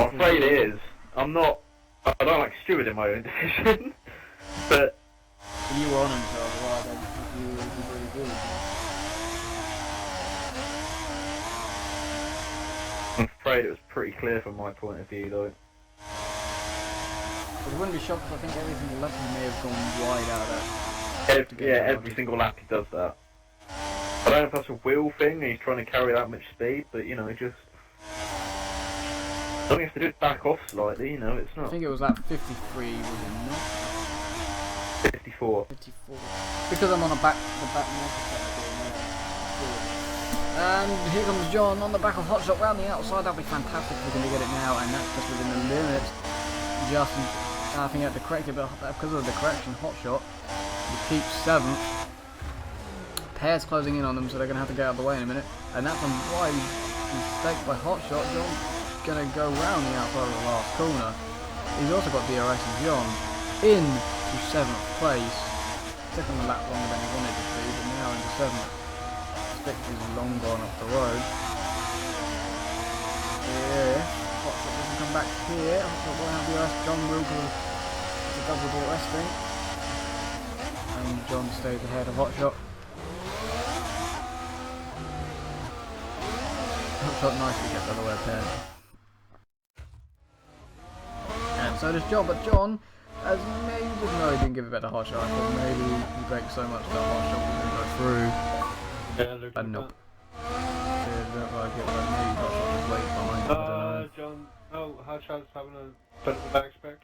I'm afraid it is. I don't like steward in my own decision, but You were on him for a while, then you were really good. I'm afraid it was pretty clear from my point of view, though. But I wouldn't be shocked if I think every single lap he may have gone wide out of that. Every single lap he does that. I don't know if that's a wheel thing, he's trying to carry that much speed, but, you know, just... All you have to do is back off slightly, you know, it's I not. think it was lap 53, was it not? 54. 54. Because I'm on the back motorcycle. And here comes John on the back of Hotshot round the outside. That'll be fantastic if we can get it now, and that's just within the limits. Just, I think I had to correct it, but because of the correction, Hotshot will keep 7th. Pear's closing in on them, so they're going to have to get out of the way in a minute. And that's a wide mistake by Hotshot. John's going to go round the outside of the last corner. He's also got DRS and John in to 7th place. Took him a lap longer than he wanted to be, but now into 7th. Stick is long gone off the road. Yeah, Hotshot doesn't come back here. Hotshot won't have DRS. John will do the double DRS thing. And John stays ahead of Hotshot. Hotshot nicely gets out of the way of Pear. And so does John, but John, as maybe didn't know he didn't give it back to Hotshot. I thought maybe he braked so much that Hotshot was going to go through. Yeah, look But at nope. that. Did look like it, but maybe Hotshot was late behind him, I don't know. John. Oh, Hotshot's having a bit of a back spec.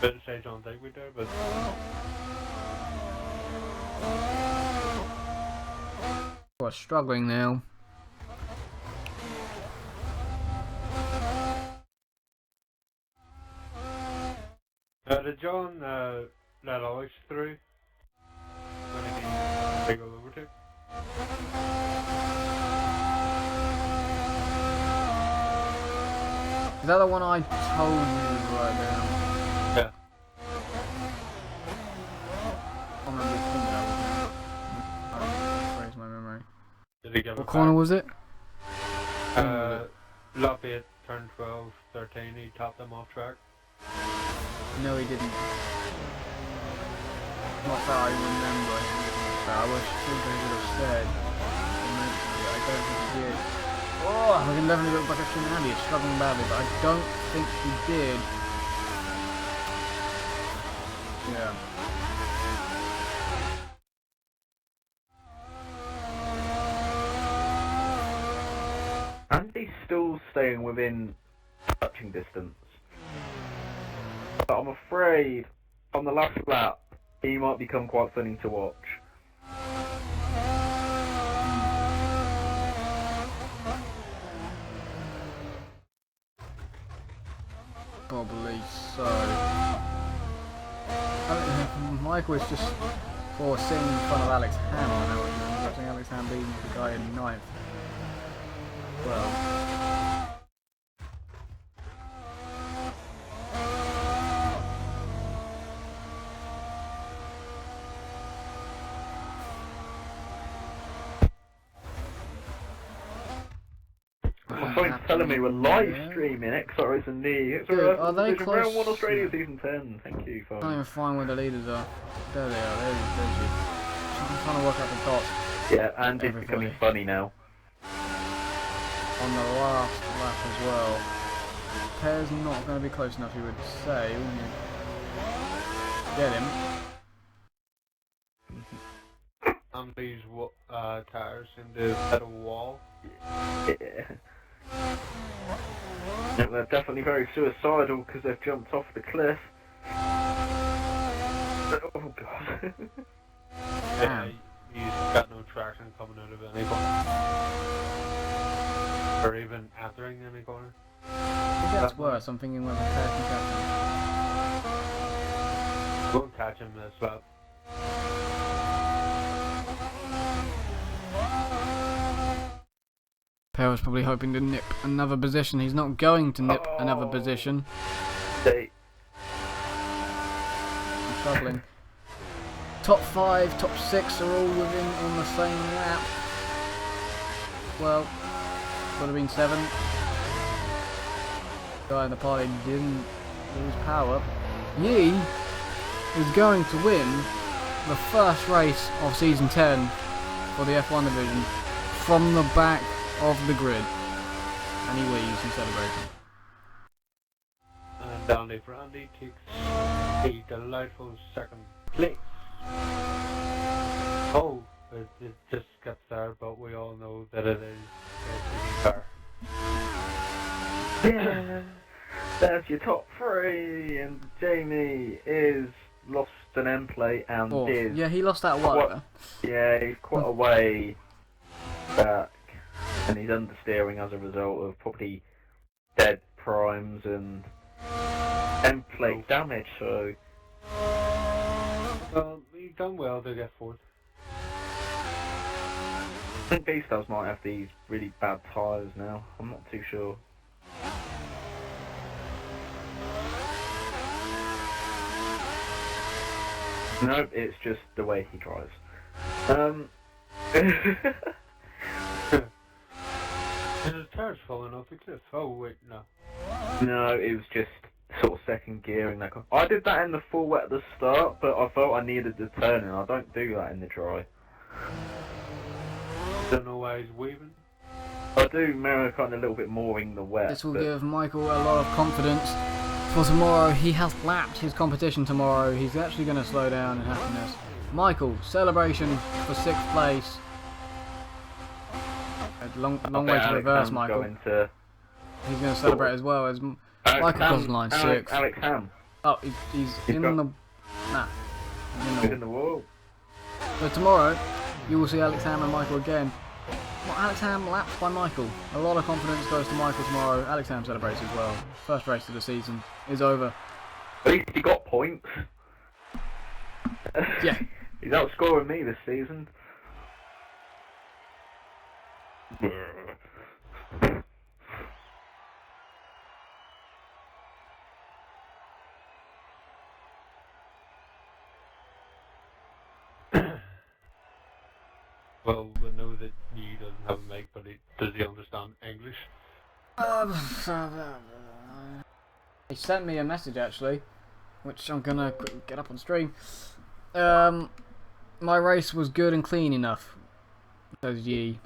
Better say John Digweed there, but. We're struggling now. Did John let Alex through when he big overtake? Is that the one I told you to write down? Yeah. I remember which corner that was. I phrase my memory. Did he give What it corner back? was it? Lap 8, turn 12, 13, he topped them off track. No, he didn't. Not that I remember. I wish he would have said. I don't think he did. Oh, I can definitely look back at Andy. It's struggling badly, but I don't think he did. Yeah. Andy's still staying within touching distance. But I'm afraid on the last lap, he might become quite funny to watch. Probably so. Michael is just for sitting in front of Alex Ham. I know what you mean. Watching Alex Ham being the guy in ninth. Well. My phone's telling me we're live streaming XRL Racing League. Good. Are they Division Round 1 close? Australia Season 10. Thank you, I can't phone. even find where the leaders are. There they are. There's you. I'm trying to work out the dots Yeah, Andy's Everybody. becoming funny now. on the last lap as well. Pear's not going to be close enough, you would say, wouldn't you? Get him. Andy's tires in the pedal wall. Yeah. Yeah, they're definitely very suicidal because they've jumped off the cliff. Oh god. Yeah, he's got no traction coming out of any corner. Or even entering any corner. If it gets worse, I'm thinking whether Pear can catch him. Won't catch him this lap. Pear was probably hoping to nip another position. He's not going to nip another position. They, I'm struggling. Top 5, top 6 are all within on the same lap. Well, would have been 7. Guy in the party didn't lose power. Yi is going to win the first race of season 10 for the F1 division from the back of the grid. And he leaves in celebration. And Andy Brandy takes a delightful second place. Oh, it just gets there, but we all know that it is a car. yeah, that's your top 3, and Jamie is lost an end plate and Oh, is yeah, he lost that one. yeah, he's quite a way back, and he's understeering as a result of probably dead primes and end plate damage. So He's done well to get fourth. I think B-Stars might have these really bad tyres now. I'm not too sure. No, it's just the way he drives. His tire's falling off the cliff. Oh wait, no. No, it was just sort of second gearing. I did that in the full wet at the start, but I felt I needed the turning. I don't do that in the dry. Don't know why he's weaving. I do mirror kind of a little bit more in the wet. This will but give Michael a lot of confidence for tomorrow. He has lapped his competition tomorrow. He's actually going to slow down in happiness. Michael, celebration for 6th place. A long way to reverse, Michael. He's going to celebrate as well as Michael crossing line 6th. Alex Ham. Oh, he's in the... Nah. He's in the wall. So tomorrow, you will see Alex Ham and Michael again. Well, Alex Ham lapped by Michael. A lot of confidence goes to Michael tomorrow. Alex Ham celebrates as well. First race of the season is over. At least he got points. Yeah. He's outscoring me this season. Well, we know that he doesn't have a mic, but does he understand English? He sent me a message actually, which I'm gonna quickly get up on stream. My race was good and clean enough. Says Yi.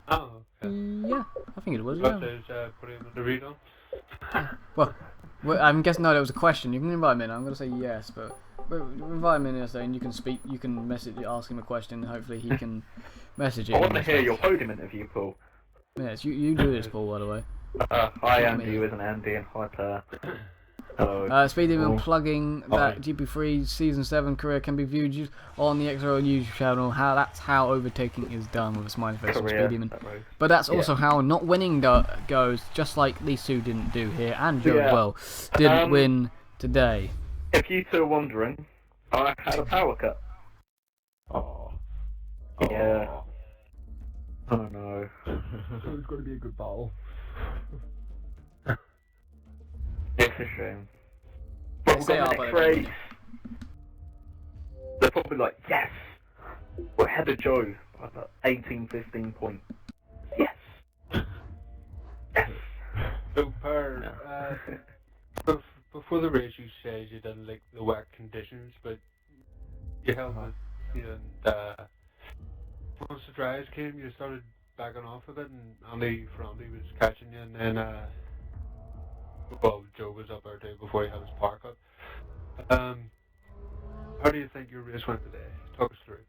Oh, okay. Yeah, I think it was. What Yeah. says put him in the read on? Well, I'm guessing no. That was a question. You can invite me in. I'm gonna say yes, but invite me in there and you can speak. You can message, ask him a question. And hopefully he can message it. I want to hear your podium interview, Paul. Yes, you do this, Paul. By the way. Hi, Not Andy. me. You isn't Andy, and hi, Per. Hello. Speeding and Paul. plugging Hi. that GP3 Season 7 career can be viewed on the XRL YouTube channel. That's how overtaking is done with a smiley face on Career, Speedyman. that road. But that's also how not winning goes, just like these two didn't do here, and Joe Yeah. as well didn't win today. If you two are wondering, I had a power cut. Oh. Yeah. Oh no. So it's going to be a good battle. It's a shame. They But we've say got our the next vote. race. They're probably like, yes! We're ahead of Joe by about 18, 15 points. Yes! Yes! So, Per, before the race you said you didn't like the wet conditions, but you held it, and once the dryers came, you started backing off a bit, and Andy Frandy was catching you, and then, well, Joe was up there too before he had his power cut. How do you think your race went today? Talk us through.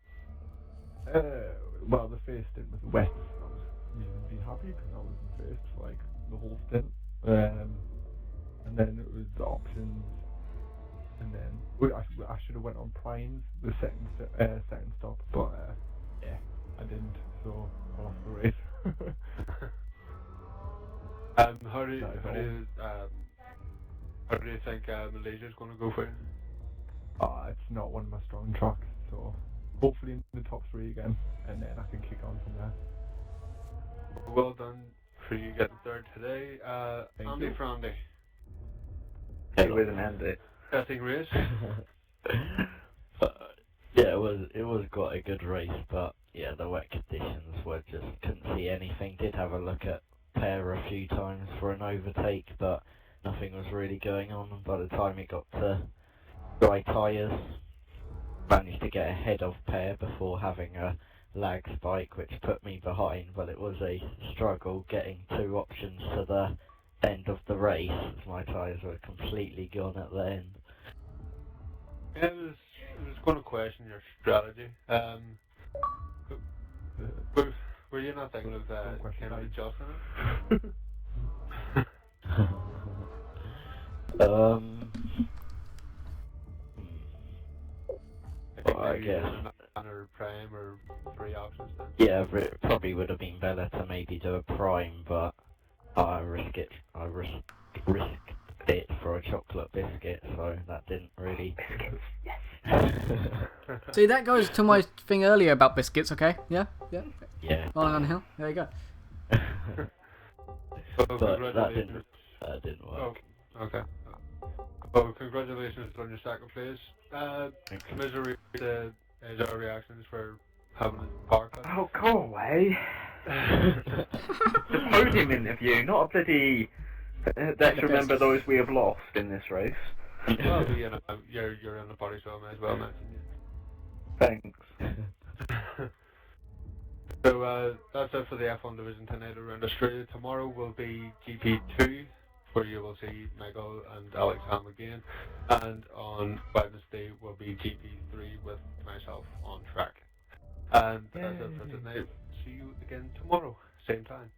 Well, the first stint was wet. I was reasonably happy because I was in first for like the whole stint. And then it was the options, and then I should have went on primes the second stop, but yeah, I didn't, so I lost the race. How do you think Malaysia's going to go for you? It's not one of my strong tracks, so hopefully in the top 3 again, and then I can kick on from there. Well done for you getting third today. Thank Andy you. Frandy, It was an Andy. betting race. Yeah, it was quite a good race, but yeah, the wet conditions were just couldn't see anything. Did have a look at Pear a few times for an overtake, but nothing was really going on. And by the time it got to dry tyres, managed to get ahead of Pear before having a lag spike, which put me behind. But it was a struggle getting 2 options to the end of the race, as my tyres were completely gone at the end. Yeah, it was going to question your strategy. Were you not thinking of kind of adjusting it? I guess. Or prime or 3 options then? Yeah, it probably would have been better to maybe do a prime, but I risked it for a chocolate biscuit, so that didn't really. See, that goes to my thing earlier about biscuits. Okay, yeah. Yeah. On Hill. There you go. Well, But that didn't work. Oh, okay. Well, congratulations on your second place. Commiserate our reactions for having a power cut. Oh, go away. The podium interview, not a bloody... Let's remember those we have lost in this race. Well, you're in the party, so I may as well mention you. Thanks. So that's it for the F1 Division tonight around Australia. Tomorrow will be GP2, where you will see Michael and Alex Ham again, and on Wednesday will be GP3 with myself on track. And that's it for tonight. See you again tomorrow, same time.